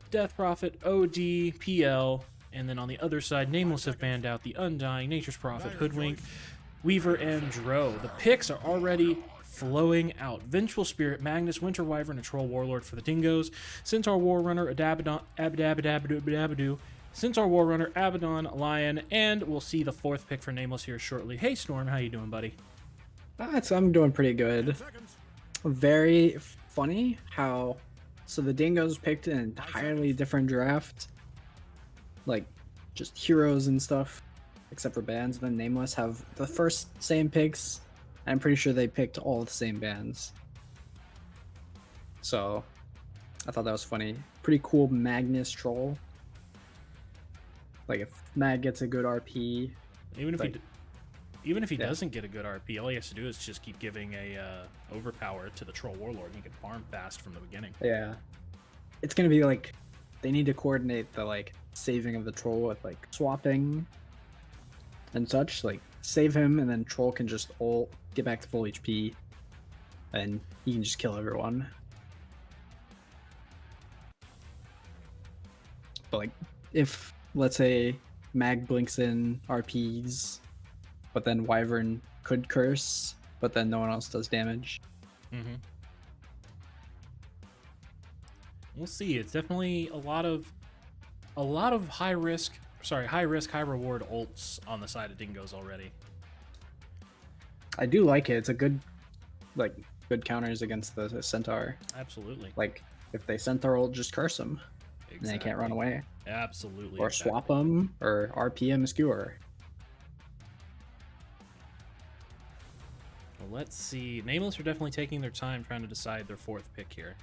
Death Prophet, OD, PL, and then on the other side, Nameless have banned out the Undying, Nature's Prophet, Hoodwink, Weaver, and Dro. The picks are already flowing out. Vengeful Spirit, Magnus, Winter Wyvern, and Troll Warlord for the Dingoes. Centaur Warrunner, Abadabadoo. Centaur Warrunner, Abaddon, Lion, and we'll see the 4th pick for Nameless here shortly. Hey Storm, how you doing, buddy? I'm doing pretty good. Very funny how the Dingoes picked an entirely different draft, like just heroes and stuff, except for bands. Then Nameless have the first same picks. I'm pretty sure they picked all the same bands. So I thought that was funny. Pretty cool Magnus troll. Like if Mag gets a good RP, even if he doesn't get a good RP, all he has to do is just keep giving a overpower to the Troll Warlord, and he can farm fast from the beginning. Yeah, it's gonna be like they need to coordinate the like saving of the troll with like swapping and such. Like save him, and then troll can just ult, get back to full HP, and he can just kill everyone. But like if let's say Mag blinks in RPs, but then Wyvern could curse, but then no one else does damage. Mm-hmm. We'll see. It's definitely a lot of high risk, high reward ults on the side of Dingoes already. I do like it. It's a good counters against the Centaur. Absolutely. Like if they Centaur ult, just curse them. Exactly. And they can't run away. Absolutely. Or swap them, or RP him skewer. Well, let's see. Nameless are definitely taking their time trying to decide their 4th pick here.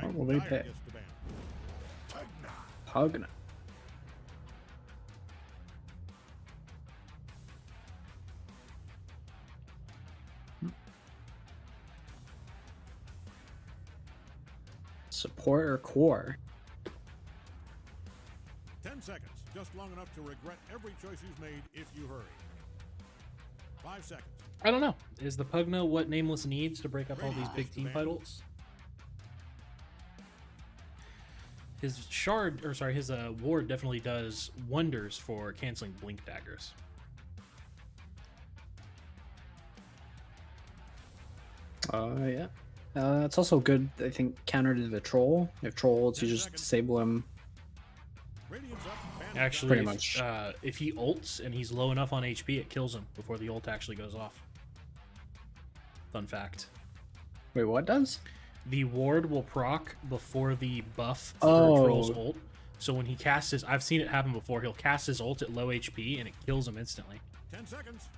What will they pick? Pugna. Support or core? 10 seconds, just long enough to regret every choice you've made if you hurry. 5 seconds. I don't know. Is the Pugna what Nameless needs to break up all these big team fight ults? His his ward definitely does wonders for canceling blink daggers. Yeah. It's also good, I think, counter to the troll. If troll ults, you just disable him. Actually, pretty much. If he ults and he's low enough on HP, it kills him before the ult actually goes off. Fun fact. Wait, what does? The ward will proc before the buff for Troll's ult. So when he casts his... I've seen it happen before. He'll cast his ult at low HP, and it kills him instantly. 10 seconds.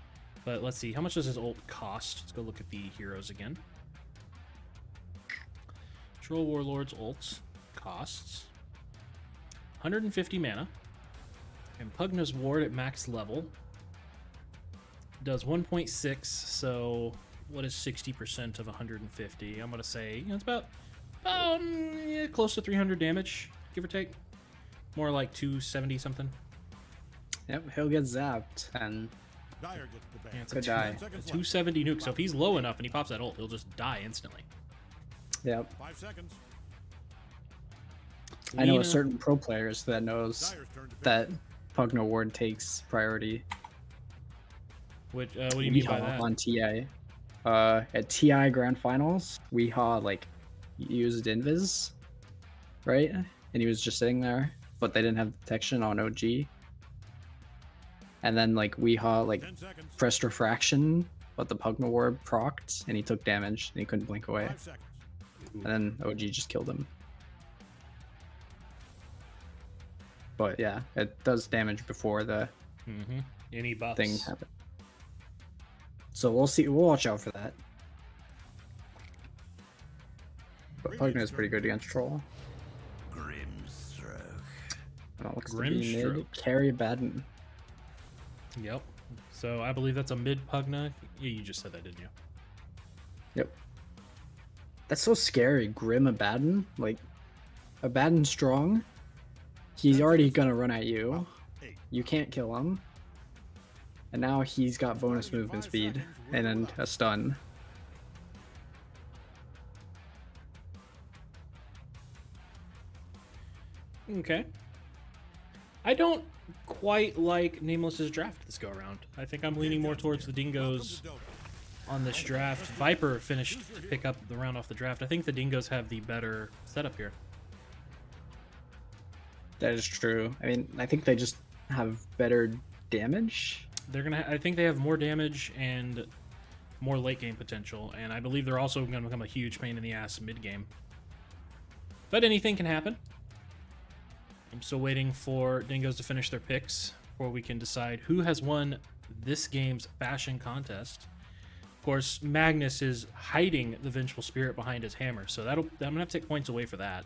But let's see. How much does his ult cost? Let's go look at the heroes again. Troll Warlord's ult costs 150 mana. And Pugna's ward at max level does 1.6, so... What is 60% of 150? I'm going to say, it's about close to 300 damage, give or take. More like 270 something. Yep, he'll get zapped and could die. 270 nuke, so if he's low enough and he pops that ult, he'll just die instantly. Yep. 5 seconds. I know a certain pro players that knows that Pugna ward takes priority. What do you mean by that? On TA. At TI Grand Finals, Weehaw used Invis, right? And he was just sitting there, but they didn't have detection on OG. And then Weehaw pressed refraction, but the Pugna ward procced, and he took damage, and he couldn't blink away. and then OG just killed him. But yeah, it does damage before the Any buffs? thing happens. So we'll see. We'll watch out for that. But Pugna is pretty good against Troll. Looks to be mid carry Baden. Yep. So I believe that's a mid Pugna. Yeah, you just said that, didn't you? Yep. That's so scary. Grim Abaddon, like Abaddon strong. He's already gonna run at you. You can't kill him. And now he's got bonus movement speed and then a stun. Okay. I don't quite like Nameless's draft this go around. I think I'm leaning more towards the Dingoes on this draft. Viper finished to pick up the round off the draft. I think the Dingoes have the better setup here. That is true. I mean, I think they just have better damage. They're gonna. I think they have more damage and more late game potential, and I believe they're also going to become a huge pain in the ass mid game. But anything can happen. I'm still waiting for Dingoes to finish their picks before we can decide who has won this game's fashion contest. Of course, Magnus is hiding the Vengeful Spirit behind his hammer, so I'm gonna have to take points away for that.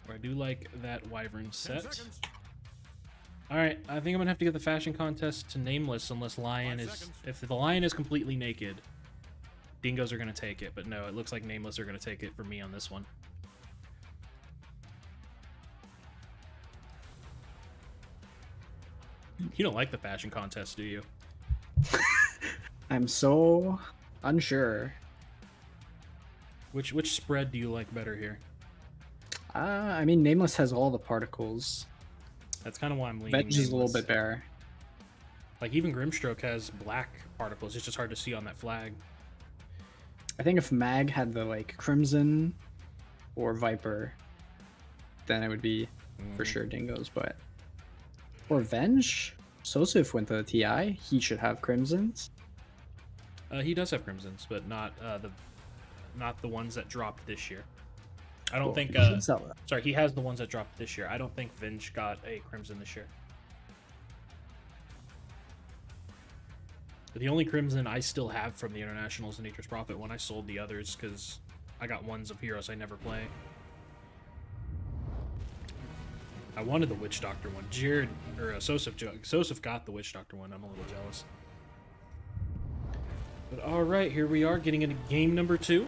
I do like that Wyvern set. Alright, I think I'm gonna have to get the fashion contest to Nameless unless Lion is... If the Lion is completely naked, Dingoes are gonna take it. But no, it looks like Nameless are gonna take it for me on this one. You don't like the fashion contest, do you? I'm so unsure. Which spread do you like better here? I mean, Nameless has all the particles. That's kind of why I'm leaning Venge is a little Nameless. bit better. Like, even Grimstroke has black particles. It's just hard to see on that flag. I think if Mag had the, like, Crimson or Viper, then it would be for sure Dingoes, but... Or Venge? Sosif went to the TI. He should have Crimsons. He does have Crimsons, but not the ones that dropped this year. I don't think... sorry, he has the ones that dropped this year. I don't think Venge got a Crimson this year. But the only Crimson I still have from the Internationals and Nature's Prophet when I sold the others, because I got ones of heroes I never play. I wanted the Witch Doctor one. Sosif got the Witch Doctor one. I'm a little jealous. But alright, here we are getting into game number 2.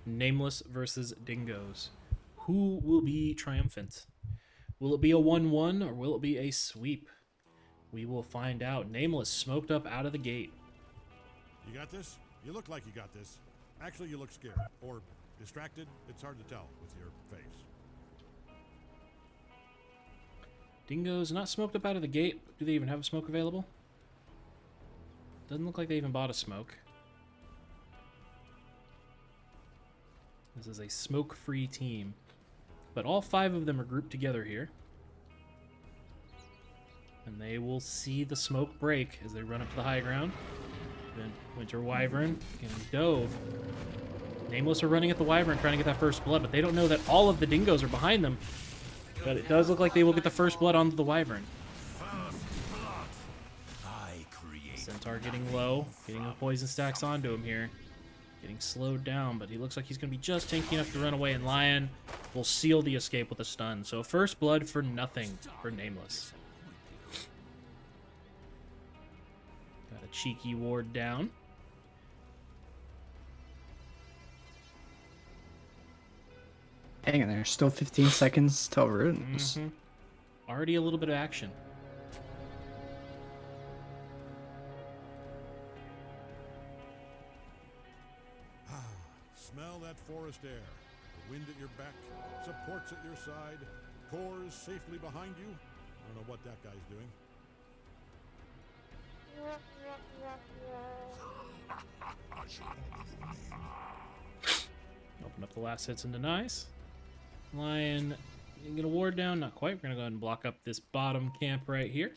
Nameless versus Dingoes. Who will be triumphant? Will it be a 1-1 or will it be a sweep? We will find out. Nameless smoked up out of the gate. You got this? You look like you got this. Actually, you look scared. Or distracted. It's hard to tell with your face. Dingoes not smoked up out of the gate. Do they even have a smoke available? Doesn't look like they even bought a smoke. This is a smoke-free team. But all 5 of them are grouped together here. And they will see the smoke break as they run up to the high ground. Then Winter Wyvern getting dove. Nameless are running at the Wyvern trying to get that first blood, but they don't know that all of the Dingoes are behind them. But it does look like they will get the first blood onto the Wyvern. Centaur getting low, getting the poison stacks onto him here. Getting slowed down, but he looks like he's going to be just tanky enough to run away, and Lion will seal the escape with a stun. So first blood for nothing for Nameless. Got a cheeky ward down. Hang on, there's still 15 seconds till runes. Already a little bit of action. Smell that forest air. The wind at your back, supports at your side, cores safely behind you. I don't know what that guy's doing. Open up the last hits and denies. Lion You get a ward down? Not quite. We're going to go ahead and block up this bottom camp right here.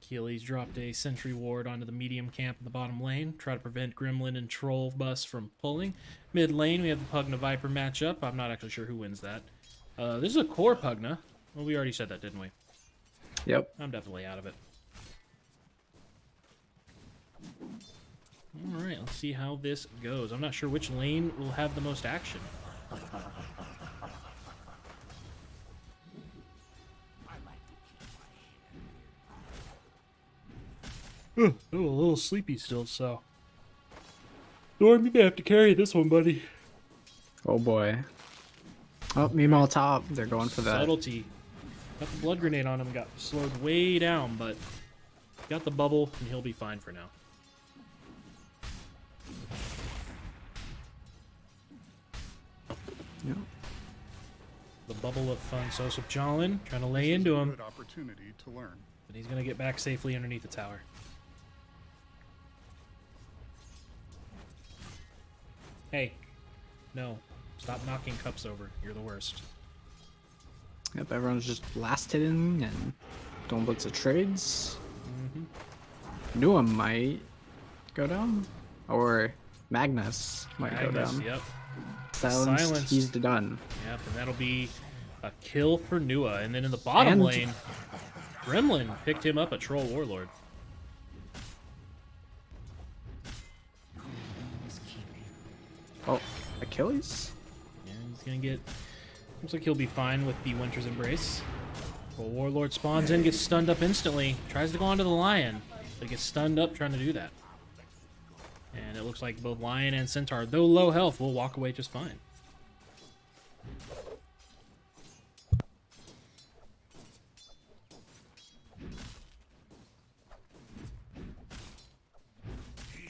Achilles dropped a sentry ward onto the medium camp in the bottom lane. Try to prevent Gremlin and Troll Bus from pulling. Mid lane, we have the Pugna Viper matchup. I'm not actually sure who wins that. This is a core Pugna. Well, we already said that, didn't we? Yep. I'm definitely out of it. Alright, let's see how this goes. I'm not sure which lane will have the most action. Oh, a little sleepy still, so... Norm, you may have to carry this one, buddy. Oh boy. Oh, Mimo top. They're going for that. Subtlety. Got the blood grenade on him, got slowed way down, but got the bubble, and he'll be fine for now. Yep. The bubble of fun Sosip Jolin trying to lay into him, Good opportunity to learn. but he's going to get back safely underneath the tower. Hey, no. Stop knocking cups over. You're the worst. Yep, everyone's just last hitting and don't blitz the trades. Nua might go down. Or Magnus might go down. Yep. Silenced, he's done. Yep, and that'll be a kill for Nua. And then in the bottom lane, Gremlin picked him up a Troll Warlord. Oh, Achilles? Yeah, he's gonna get... Looks like he'll be fine with the Winter's Embrace. Well, Warlord spawns in, gets stunned up instantly. Tries to go onto the Lion, but gets stunned up trying to do that. And it looks like both Lion and Centaur, though low health, will walk away just fine.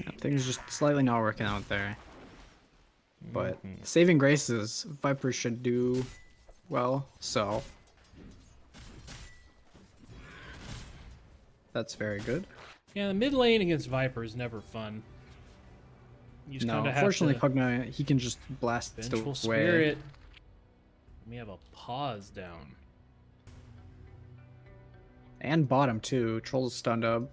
Yeah, things just slightly not working out there. But saving graces, Vipers should do well, so that's very good. Yeah, the mid lane against Viper is never fun. You just No, kind of unfortunately, have to... Pugna, he can just blast Vengeful away. Spirit. We have a pause down. And bottom too. Troll's stunned up.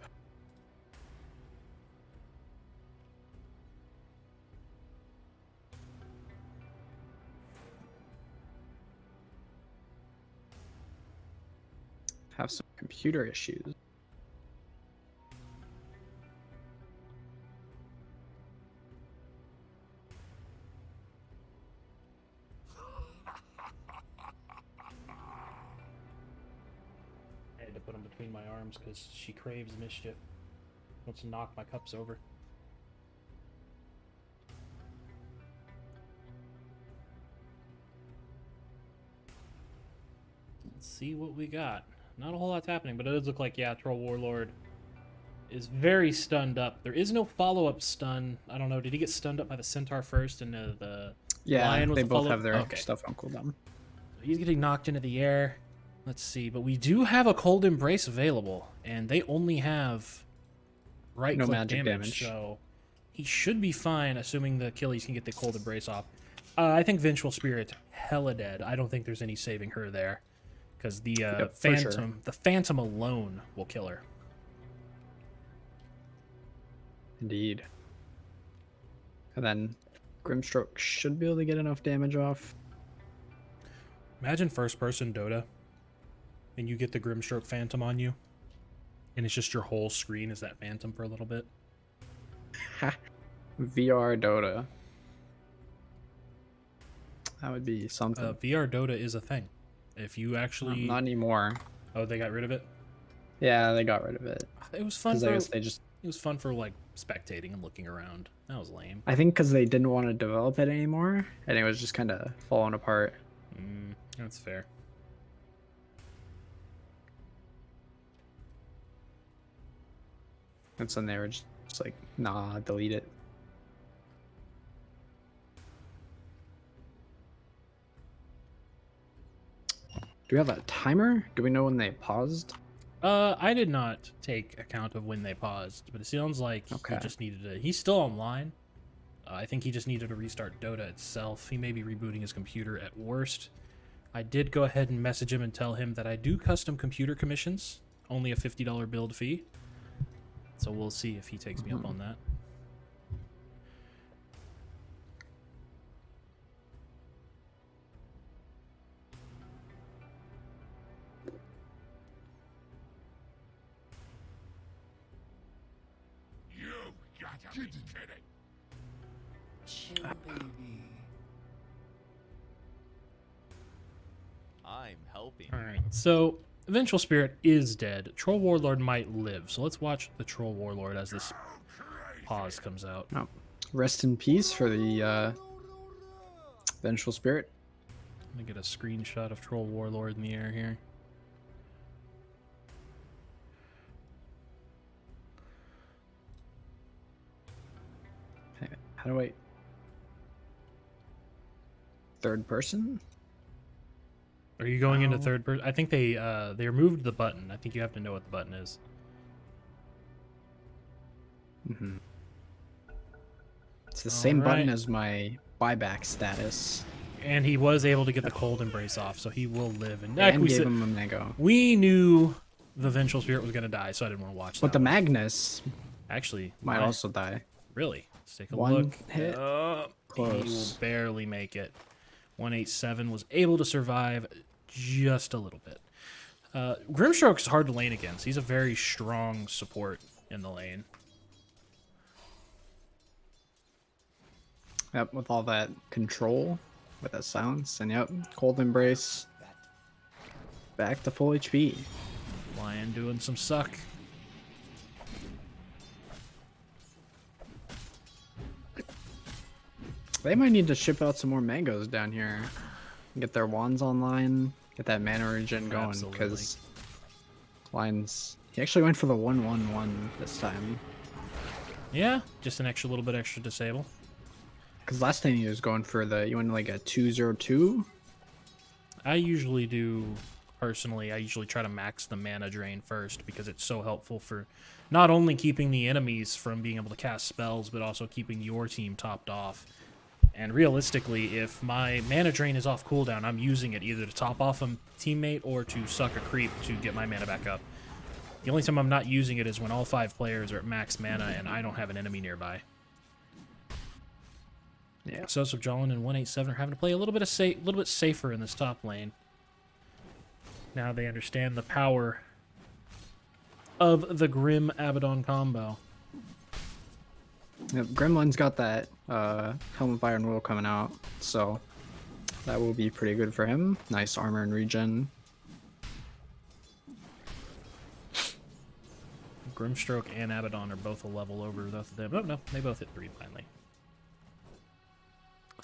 Have some computer issues. I had to put them between my arms because she craves mischief. Wants to knock my cups over. Let's see what we got. Not a whole lot's happening, but it does look like, yeah, Troll Warlord is very stunned up. There is no follow-up stun. I don't know. Did he get stunned up by the Centaur first and the Yeah, Lion was they the both follow-up? have their Okay. stuff on cooldown. He's getting knocked into the air. Let's see, but we do have a Cold Embrace available, and they only have right No click magic damage. so he should be fine, assuming the Achilles can get the Cold Embrace off. I think Vengeful Spirit hella dead. I don't think there's any saving her there, because the for Phantom, sure. the Phantom alone will kill her. Indeed. And then Grimstroke should be able to get enough damage off. Imagine first-person Dota, and you get the Grimstroke Phantom on you, and it's just your whole screen is that Phantom for a little bit. VR Dota. That would be something. VR Dota is a thing. If you actually... Not anymore. Oh, they got rid of it? Yeah, they got rid of it. It was fun Because for... I guess they just... It was fun for, like, spectating and looking around. That was lame. I think because they didn't want to develop it anymore, and it was just kind of falling apart. That's fair. And so they were just like, nah, delete it. Do we have a timer? Do we know when they paused? I did not take account of when they paused, but it sounds like Okay. he just needed to... He's still online. I think he just needed to restart Dota itself. He may be rebooting his computer at worst. I did go ahead and message him and tell him that I do custom computer commissions, only a $50 build fee. So we'll see if he takes me up on that. Chill, baby. I'm helping. All right. So Vengeful Spirit is dead. Troll Warlord might live. So let's watch the Troll Warlord as this pause comes out. Oh. Rest in peace for the Vengeful Spirit. Let me get a screenshot of Troll Warlord in the air here. How do I... Third person? Are you going into third person? I think they removed the button. I think you have to know what the button is. Mm-hmm. It's the same button as my buyback status. And he was able to get the cold embrace off, so he will live. And gave him a mango. We knew the Vengeful Spirit was going to die, so I didn't want to watch that. But the Magnus actually might also die. Really? Let's take a One look. hit. He will barely make it. 187 was able to survive just a little bit. Grimstroke's hard to lane against. He's a very strong support in the lane. Yep, with all that control, with that silence, and yep, cold embrace. Back to full HP. Lion doing some suck. They might need to ship out some more mangoes down here. Get their wands online, get that mana regen going, because Lion's... He actually went for the 1-1-1 this time. Yeah, just an extra little bit extra disable. Because last time he was going for the... You went like a 2-0-2? I usually do... Personally, I usually try to max the mana drain first because it's so helpful for not only keeping the enemies from being able to cast spells, but also keeping your team topped off. And realistically, if my mana drain is off cooldown, I'm using it either to top off a teammate or to suck a creep to get my mana back up. The only time I'm not using it is when all 5 players are at max mana and I don't have an enemy nearby. Yeah. So Jolin and 187 are having to play a little bit safer in this top lane. Now they understand the power of the Grim Abaddon combo. Yep, Gremlin's got that Helm of Iron Will coming out, so that will be pretty good for him. Nice armor and regen. Grimstroke and Abaddon are both a level over both of them. Oh, no, they both hit 3 finally.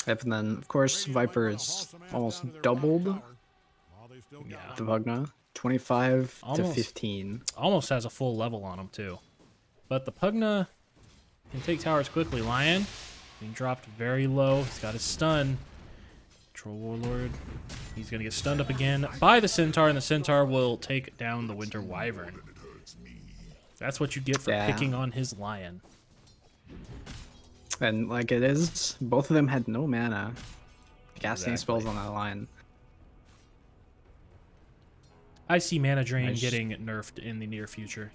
Yep, and then, of course, Viper is almost doubled the Pugna. 25 to 15. Almost has a full level on him, too. But the Pugna can take towers quickly. Lion being dropped very low. He's got his stun. Troll Warlord. He's going to get stunned up again by the Centaur, and the Centaur will take down the Winter Wyvern. That's what you get for picking on his Lion. And like it is, both of them had no mana. Casting spells on that line. I see mana drain getting nerfed in the near future.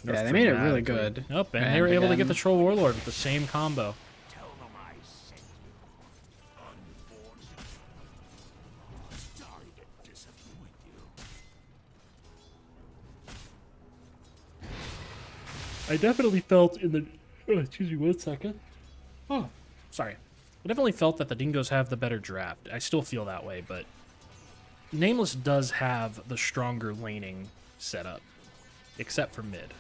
Yeah, they made it really good. Oh, and they were able to get the Troll Warlord with the same combo. I definitely felt in the... Oh, excuse me 1 second. Oh, sorry. I definitely felt that the Dingoes have the better draft. I still feel that way, but... Nameless does have the stronger laning setup. Except for mid.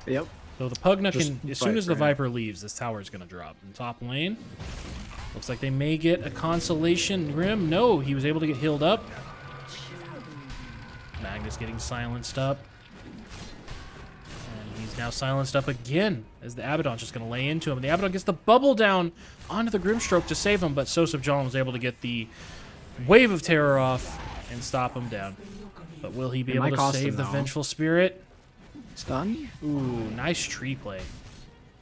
Yep. So the Pugna can... As soon as the Viper leaves, this tower is going to drop. In top lane, looks like they may get a consolation. Grim, no, he was able to get healed up. Magnus getting silenced up. And he's now silenced up again as the Abaddon's just going to lay into him. And the Abaddon gets the bubble down onto the Grimstroke to save him, but Sosif John was able to get the Wave of Terror off and stop him down. But will he be able to save the Vengeful Spirit? Stun? Ooh, nice tree play.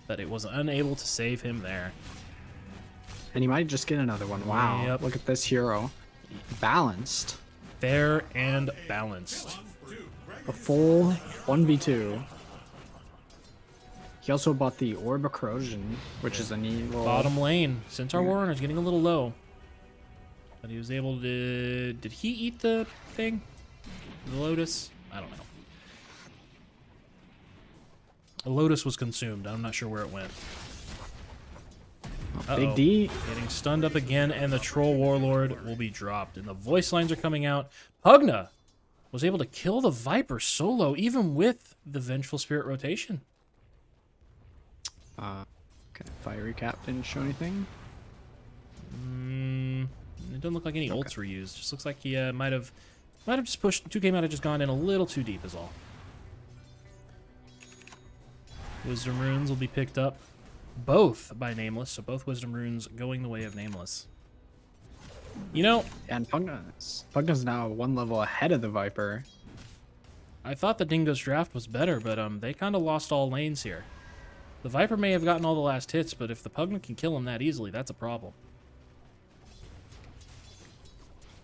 But it was unable to save him there. And he might just get another one. Wow. Yep. Look at this hero. Balanced. Fair and balanced. A full 1v2. He also bought the Orb of Corrosion, which is a neat little... Bottom lane. Centaur Warrunner is getting a little low. But he was able to... Did he eat the thing? The Lotus? I don't know. The Lotus was consumed. I'm not sure where it went. Big D. Getting stunned up again, and the Troll Warlord will be dropped. And the voice lines are coming out. Pugna was able to kill the Viper solo, even with the Vengeful Spirit rotation. Okay, Fiery Cap didn't show anything. It doesn't look like any ults were used. Just looks like he might have just pushed. 2K might have just gone in a little too deep, is all. Wisdom runes will be picked up, both by Nameless. So both wisdom runes going the way of Nameless. You know, And Pugna's now one level ahead of the Viper. I thought the Dingo's draft was better, but they kind of lost all lanes here. The Viper may have gotten all the last hits, but if the Pugna can kill him that easily, that's a problem.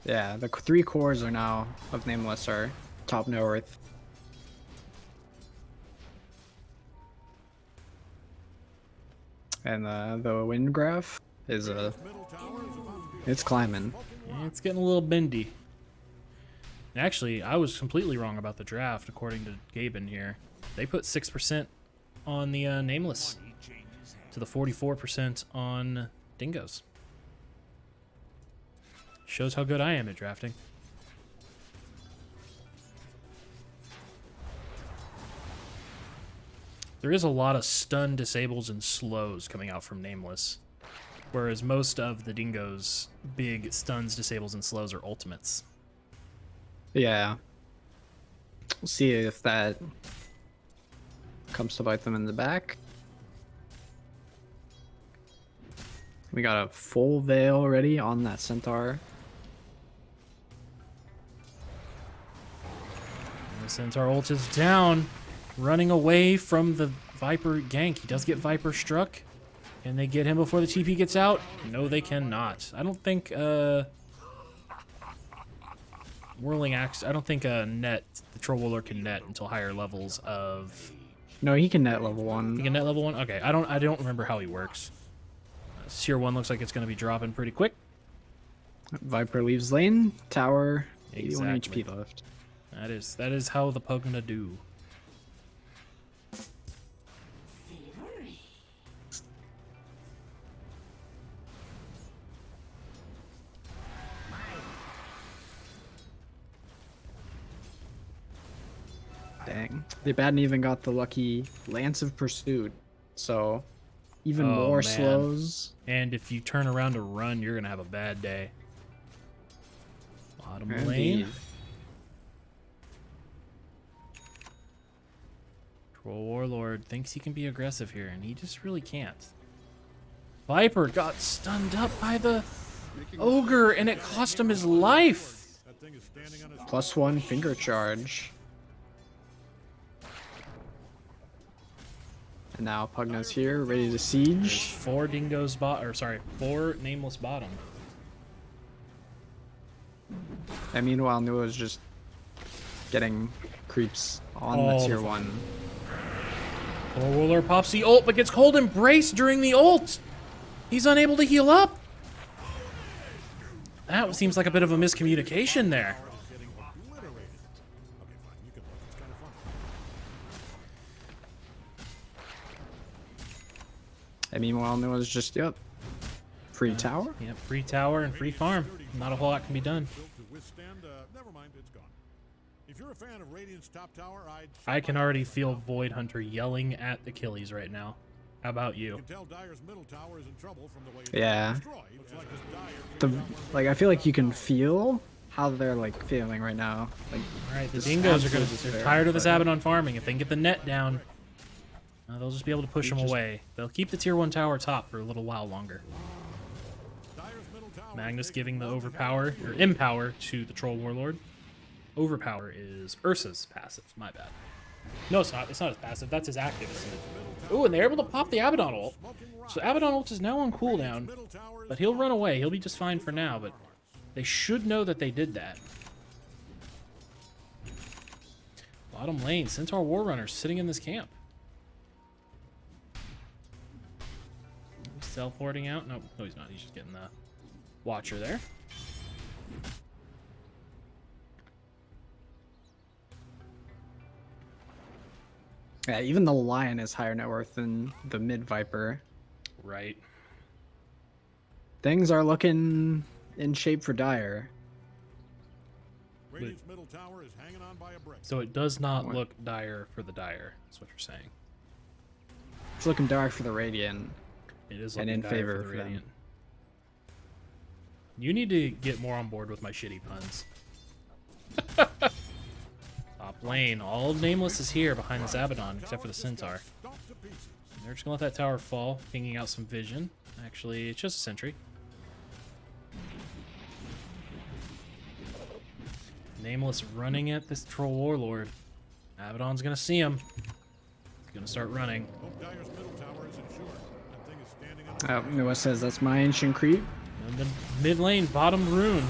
Yeah, the 3 cores are now of Nameless are top north. And the wind graph is it's climbing. Yeah, it's getting a little bendy. Actually, I was completely wrong about the draft, according to Gaben here. They put 6% on the Nameless to the 44% on Dingoes. Shows how good I am at drafting. There is a lot of stun, disables, and slows coming out from Nameless. Whereas most of the Dingo's big stuns, disables, and slows are ultimates. Yeah. We'll see if that comes to bite them in the back. We got a full veil already on that Centaur. And the Centaur ult is down, running away from the Viper gank. He does get Viper struck. Can they get him before the TP gets out? No, they cannot. I don't think Whirling Axe. I don't think net the Troll Warlord can net until higher levels of. No, he can net level 1. He can net level 1. Okay, I don't remember how he works. Tier 1 looks like it's going to be dropping pretty quick. Viper leaves lane. Tower. 81 Exactly. HP left. That is how the Pugna do. Dang. They hadn't even got the lucky Lance of Pursuit. So, even Oh, more man. slows. And if you turn around to run, you're going to have a bad day. Bottom Indeed. lane. Troll Warlord thinks he can be aggressive here, and he just really can't. Viper got stunned up by the Ogre, and it cost him his life. That thing is standing on its +1 finger charge. And now Pugna's here, ready to There's siege. 4 Dingoes four Nameless bottom. And meanwhile, Nua's just getting creeps on the All tier the- 1. Troll Warlord pops the ult, but gets cold embrace during the ult. He's unable to heal up. That seems like a bit of a miscommunication there. getting obliterated. Okay, fine. You can look. It's kind of fun. And meanwhile, Nua's just, yep, free tower. Yep, free tower and free farm. Not a whole lot can be done. Built to withstand. Never mind. It's gone. If you're a fan of Radiant's top tower, I can already feel Void Hunter yelling at Achilles right now. How about You you? can tell Dyer's middle tower is in trouble from the way it's Yeah. destroyed. Looks like this Dyer Like, I feel like you can feel how they're, like, feeling right now. Like, Alright, the Just Dingoes are absolute they're despair, tired of this but- Abaddon farming. If they can get the net down, they'll just be able to push them away. They'll keep the tier 1 tower top for a little while longer. Dyer's middle tower Magnus giving the overpower, or empower, to the Troll Warlord. Overpower is Ursa's passive, my bad. No, it's not. It's not his passive. That's his active, isn't it? Ooh, and they're able to pop the Abaddon ult. So Abaddon ult is now on cooldown, but he'll run away. He'll be just fine for now, but they should know that they did that. Bottom lane, Centaur Warrunner sitting in this camp. He's teleporting out. No, he's not. He's just getting the Watcher there. Yeah, even the Lion is higher net worth than the mid Viper. Right. Things are looking in shape for Dire. Radiant's middle tower is hanging on by a brick. So it does not look dire for the Dire. That's what you're saying. It's looking dark for the Radiant. It is And looking in dire favor for of the them. Radiant. You need to get more on board with my shitty puns. Top lane. All Nameless is here behind this Abaddon, except for the Centaur. They're just gonna let that tower fall, pinging out some vision. Actually, it's just a sentry. Nameless running at this Troll Warlord. Abaddon's gonna see him. He's gonna start running. Noah says that's my ancient creep. And then mid lane, bottom rune.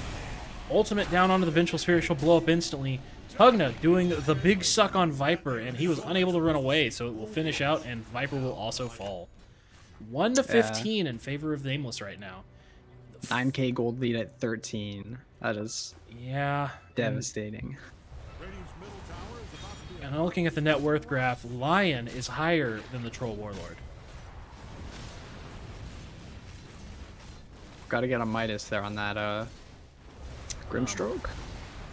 Ultimate down onto the Vengeful Spirit. She'll blow up instantly. Pugna doing the big suck on Viper, and he was unable to run away, so it will finish out, and Viper will also fall. 1 to 15 in favor of Nameless right now. 9k gold lead at 13. That is devastating. And looking at the net worth graph, Lion is higher than the Troll Warlord. Got to get a Midas there on that Grimstroke.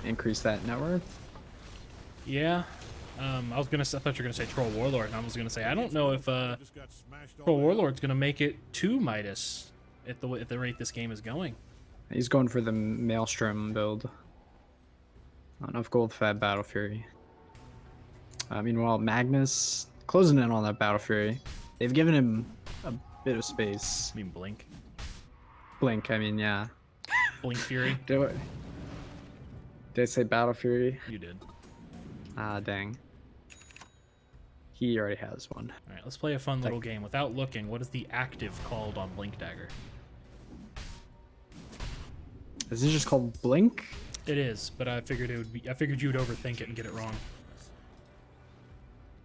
Increase that net worth. Yeah. I thought you were gonna say Troll Warlord, and I was gonna say I don't know if Troll Warlord's gonna make it to Midas at the rate this game is going. He's going for the Maelstrom build. Not enough gold for that Battle Fury. Meanwhile, Magnus closing in on that Battle Fury. They've given him a bit of space. I mean Blink. Blink, yeah. Blink Fury. Did I say Battle Fury? You did. Ah, dang. He already has one. Alright, let's play a fun little game. Without looking, what is the active called on Blink Dagger? Is this just called Blink? It is, but I figured you would overthink it and get it wrong.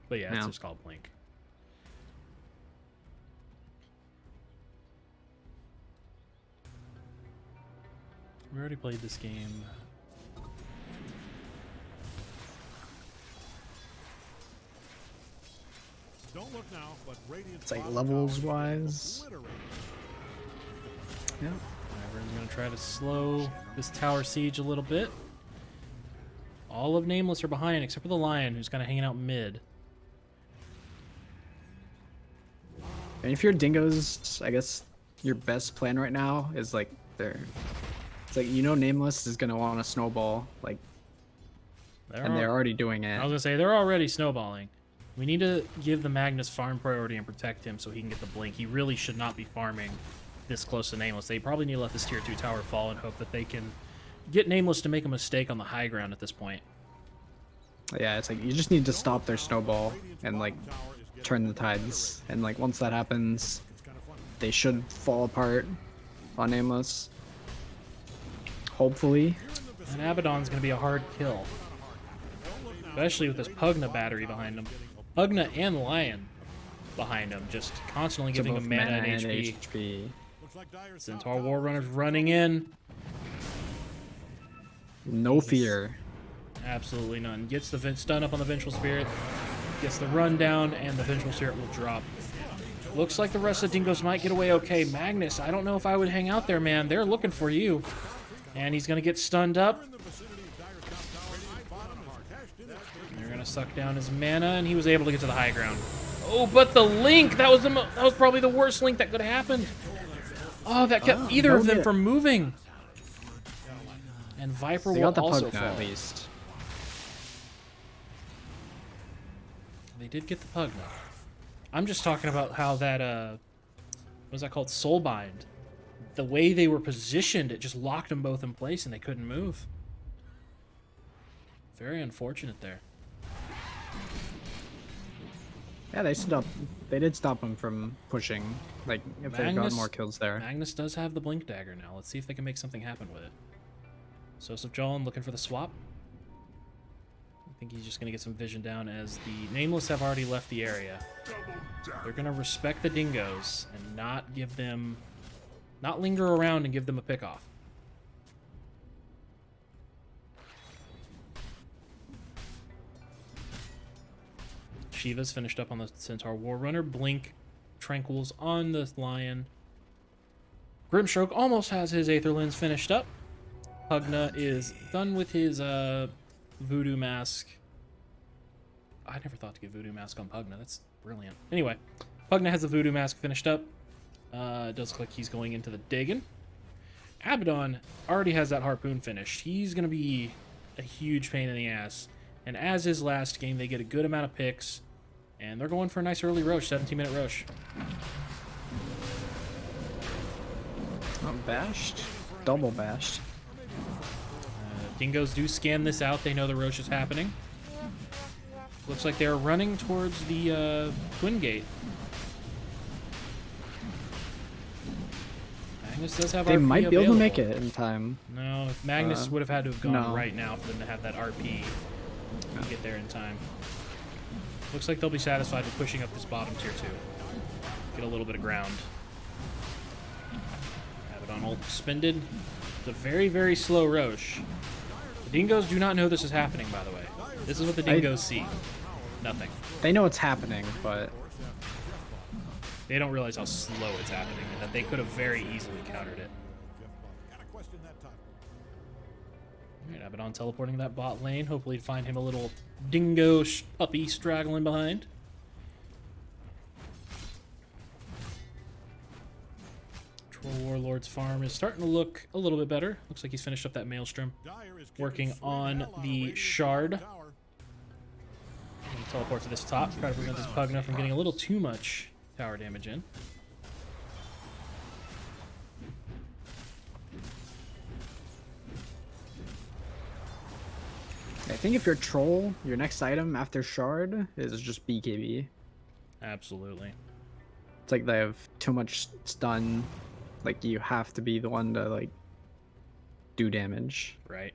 But yeah, it's just called Blink. We already played this game. Don't look now, but It's like levels wise. Yeah. Everyone's gonna try to slow this tower siege a little bit. All of Nameless are behind, except for the Lion, who's kind of hanging out mid. And if you're Dingoes, I guess your best plan right now is like it's like Nameless is gonna want to snowball, like, and they're already doing it. I was gonna say they're already snowballing. We need to give the Magnus farm priority and protect him so he can get the blink. He really should not be farming this close to Nameless. They probably need to let this tier 2 tower fall and hope that they can get Nameless to make a mistake on the high ground at this point. Yeah, it's like you just need to stop their snowball and like turn the tides. And like once that happens, they should fall apart on Nameless. Hopefully. And Abaddon's going to be a hard kill. Especially with this Pugna battery behind him. Pugna and Lion behind him, just constantly giving him mana and HP. Centaur Warrunner's running in. No fear. Absolutely none. Gets the stun up on the Vengeful Spirit. Gets the run down, and the Vengeful Spirit will drop. Looks like the rest of the Dingoes might get away okay. Magnus, I don't know if I would hang out there, man. They're looking for you. And he's going to get stunned up. They're going to suck down his mana, and he was able to get to the high ground. Oh, but the link! That was probably the worst link that could have happened. Oh, that kept either of them from moving. And Viper will also fall. At least. They did get the Pugna. I'm just talking about how that, what was that called? Soulbind. The way they were positioned, it just locked them both in place and they couldn't move. Very unfortunate there. Yeah, they did stop him from pushing. Like, if they got Magnus- more kills there. Magnus does have the blink dagger now. Let's see if they can make something happen with it. Joseph Jolin looking for the swap. I think he's just going to get some vision down as the Nameless have already left the area. They're going to respect the Dingoes and not give them... not linger around and give them a pick-off. Shiva's finished up on the Centaur War Runner. Blink Tranquil's on the Lion. Grimstroke almost has his Aether Lens finished up. Pugna is done with his Voodoo Mask. I never thought to get Voodoo Mask on Pugna. That's brilliant. Anyway, Pugna has the Voodoo Mask finished up. It does look like he's going into the Dagon. Abaddon already has that Harpoon finished. He's going to be a huge pain in the ass. And as his last game, they get a good amount of picks. And they're going for a nice early Roche, 17-minute Roche. Not bashed. Double bashed. Dingoes do scan this out. They know the Roche is happening. Looks like they're running towards the Twin Gate. Magnus does have They RP might be able to make available. it in time. No, if Magnus would have had to have gone no. right now for them to have that RP to get there in time. Looks like they'll be satisfied with pushing up this bottom tier 2. Get a little bit of ground. Abaddon ult spended. It's a very, very slow Roche. The Dingoes do not know this is happening, by the way. This is what the Dingoes see. Nothing. They know it's happening, but They don't realize how slow it's happening and that they could have very easily countered it. Alright, Abaddon teleporting that bot lane. Hopefully to find him a little dingo puppy straggling behind. Troll Warlord's farm is starting to look a little bit better. Looks like he's finished up that Maelstrom. Working on the Shard. Teleport to this top. Try to prevent this Pugna from getting a little too much tower damage in. I think if you're Troll, your next item after Shard is just BKB. Absolutely. It's like they have too much stun. Like, you have to be the one to, like, do damage. Right.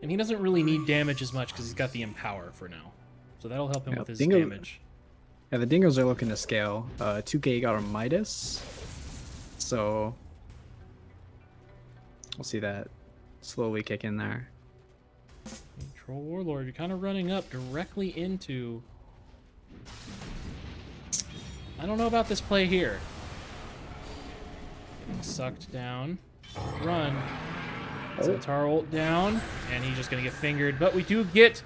And he doesn't really need damage as much because he's got the Empower for now. So that'll help him Yeah, with his Dingo- damage. Yeah, the Dingoes are looking to scale. 2K got a Midas. So we'll see that slowly kick in there. Troll Warlord, you're kind of running up directly into... I don't know about this play here. Getting sucked down. Run. Centaur ult down, and he's just going to get fingered. But we do get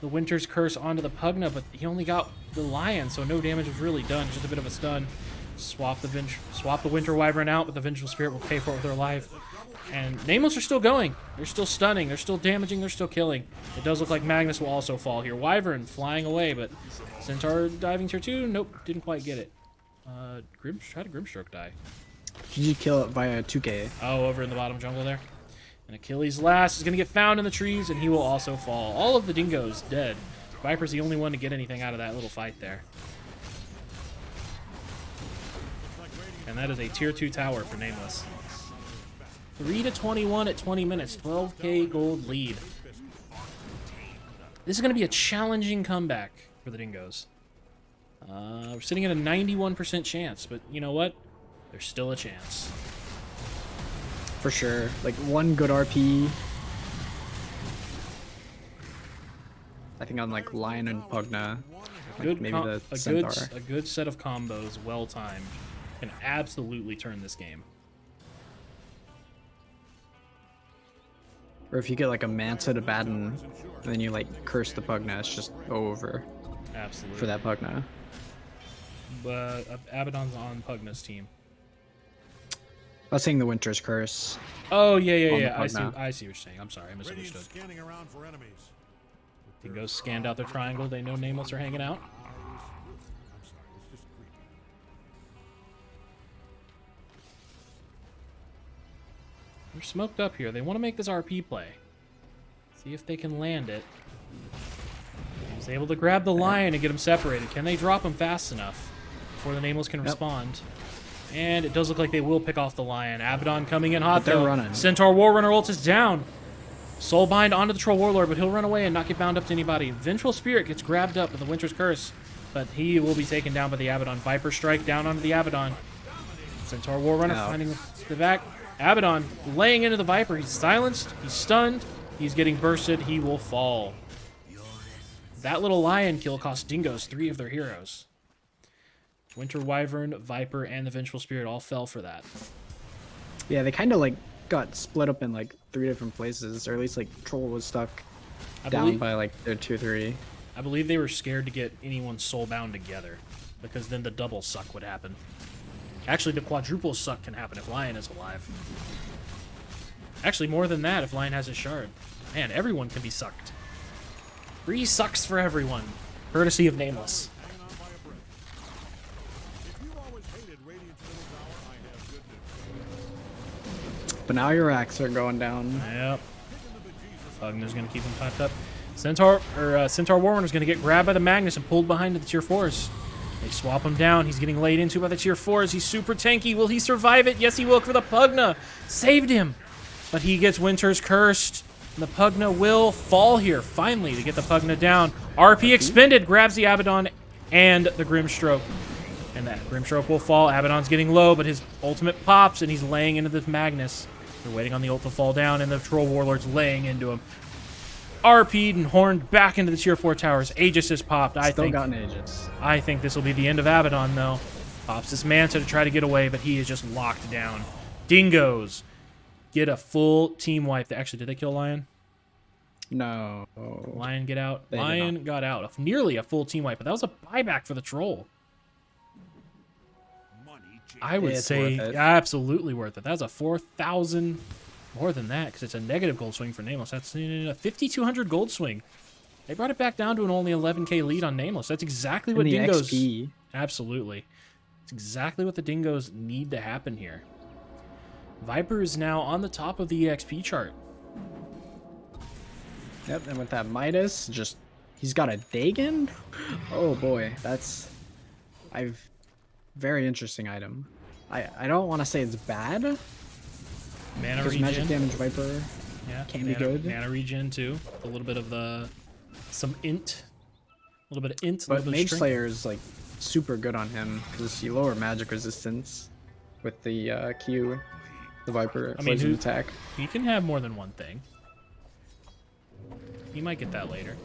the Winter's Curse onto the Pugna, but he only got the Lion, so no damage was really done. Just a bit of a stun. Swap the Winter Wyvern out, but the Vengeful Spirit will pay for it with their life. And Nameless are still going. They're still stunning. They're still damaging. They're still killing. It does look like Magnus will also fall here. Wyvern flying away, but Centaur diving tier 2. Nope, didn't quite get it. How did Grimstroke die? Did you kill it via 2K? Oh, over in the bottom jungle there. And Achilles last is going to get found in the trees, and he will also fall. All of the Dingoes dead. Viper's the only one to get anything out of that little fight there. And that is a tier 2 tower for Nameless. 3-21 at 20 minutes. 12k gold lead. This is going to be a challenging comeback for the Dingoes. We're sitting at a 91% chance, but you know what? There's still a chance. For sure. Like, one good RP. I think on, like, Lion and Pugna. Like, Good maybe com- the Centaur. a good set of combos, well timed, can absolutely turn this game. Or if you get, like, a Manta to Abaddon, and then you, like, curse the Pugna, it's just over Absolutely. for that Pugna. But Abaddon's on Pugna's team. I was saying the Winter's Curse. Oh yeah. On the I see Pugna. what you're saying. I'm sorry, I misunderstood. Scanning around for enemies. Dingoes scanned out their triangle. They know Nameless are hanging out. I'm sorry, it's just creepy. They're smoked up here. They want to make this RP play. See if they can land it. He's able to grab the lion and get him separated. Can they drop him fast enough before the Nameless can respond? And it does look like they will pick off the lion. Abaddon coming in hot, But they're though. running. Centaur Warrunner ult is down. Soulbind onto the Troll Warlord, but he'll run away and not get bound up to anybody. Vengeful Spirit gets grabbed up with the Winter's Curse, but he will be taken down by the Abaddon. Viper Strike down onto the Abaddon. Centaur Warrunner finding the back. Abaddon laying into the Viper. He's silenced. He's stunned. He's getting bursted. He will fall. That little lion kill cost Dingoes 3 of their heroes. Winter Wyvern, Viper, and the Vengeful Spirit all fell for that. Yeah, they kind of like got split up in like 3 different places, or at least like Troll was stuck down by like their 2-3. I believe they were scared to get anyone soulbound together, because then the double suck would happen. Actually, the quadruple suck can happen if Lion is alive. Actually, more than that if Lion has his shard. Man, everyone can be sucked. 3 sucks for everyone, courtesy of Nameless. Hanging on by a breath. If you always hated Radiant's middle tower, I have good news. But now your racks are going down. Yep. Pugner's gonna keep him popped up. Centaur Warrunner's gonna get grabbed by the Magnus and pulled behind the tier 4s. They swap him down. He's getting laid into by the tier 4s. He's super tanky. Will he survive it? Yes, he will, for the Pugna saved him. But he gets Winter's Cursed. And the Pugna will fall here, finally, to get the Pugna down. RP expended, grabs the Abaddon and the Grimstroke. And that Grimstroke will fall. Abaddon's getting low, but his ultimate pops, and he's laying into the Magnus. They're waiting on the ult to fall down, and the Troll Warlord's laying into him. RP'd and horned back into the tier 4 towers. Aegis is popped. Still got an Aegis. I think this will be the end of Abaddon, though. Pops this Manta to try to get away, but he is just locked down. Dingoes get a full team wipe. Actually, did they kill Lion? No. Lion get out. They did Lion got out. Nearly a full team wipe, but that was a buyback for the Troll. I would say absolutely worth it. That's a 4,000, more than that, because it's a negative gold swing for Nameless. That's a 5,200 gold swing. They brought it back down to an only 11k lead on Nameless. That's exactly what Dingoes... XP. Absolutely. It's exactly what the Dingoes need to happen here. Viper is now on the top of the EXP chart. Yep, and with that Midas, just... He's got a Dagon? Oh boy, that's... Very interesting item. I don't want to say it's bad. Mana because regen. magic damage Viper can be good. Mana regen too. A little bit of some int. A little bit of int. But Mage Slayer is like super good on him because you lower magic resistance with the Q, the Viper poison attack. He can have more than one thing. He might get that later.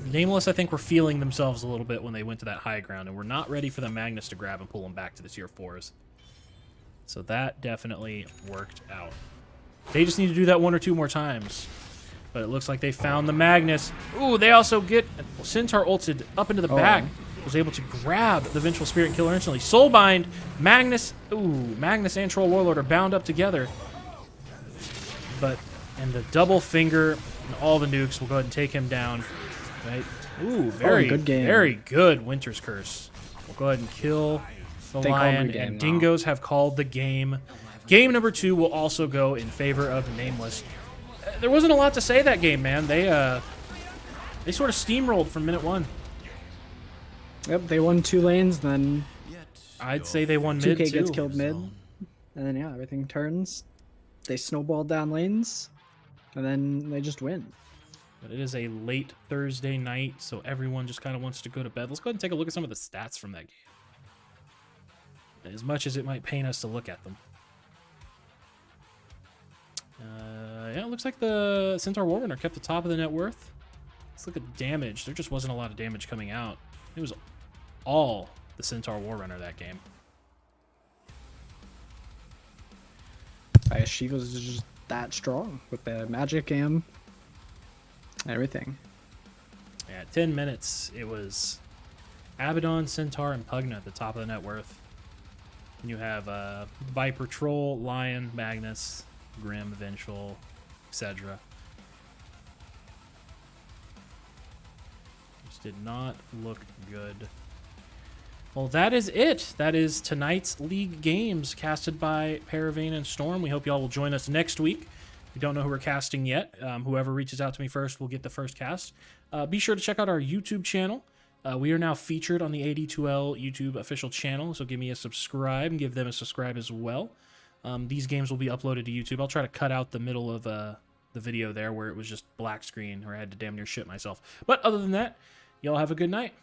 Nameless, I think, were feeling themselves a little bit when they went to that high ground, and we're not ready for the Magnus to grab and pull them back to the tier 4s. So that definitely worked out. They just need to do that 1 or 2 more times. But it looks like they found the Magnus. Ooh, they also get... Centaur ulted up into the back. Was able to grab the Vengeful Spirit and kill her instantly. Soulbind, Magnus... Ooh, Magnus and Troll Warlord are bound up together. And the double finger and all the nukes will go ahead and take him down. Right. Ooh, very good game. Very good Winter's Curse. We'll go ahead and kill the lion, and Dingoes have called the game. Game number 2 will also go in favor of Nameless. There wasn't a lot to say that game, man. They sort of steamrolled from minute 1. Yep, they won 2 lanes, then I'd say they won mid 2K too. gets killed mid, and then yeah, everything turns. They snowballed down lanes, and then they just win. But it is a late Thursday night, so everyone just kind of wants to go to bed. Let's go ahead and take a look at some of the stats from that game. As much as it might pain us to look at them. Yeah, it looks like the Centaur Warrunner kept the top of the net worth. Let's look at damage. There just wasn't a lot of damage coming out. It was all the Centaur Warrunner that game. She was just that strong with the magic and everything. Yeah, 10 minutes. It was Abaddon, Centaur, and Pugna at the top of the net worth. And you have Viper, Troll, Lion, Magnus, Grim, Vengeful, etc. Just did not look good. Well, that is it. That is tonight's League games casted by Paravane and Storm. We hope y'all will join us next week We don't know who we're casting yet. Whoever reaches out to me first will get the first cast. Be sure to check out our YouTube channel. We are now featured on the AD2L YouTube official channel, so give me a subscribe and give them a subscribe as well. These games will be uploaded to YouTube. I'll try to cut out the middle of the video there where it was just black screen, or I had to damn near shit myself. But other than that, y'all have a good night.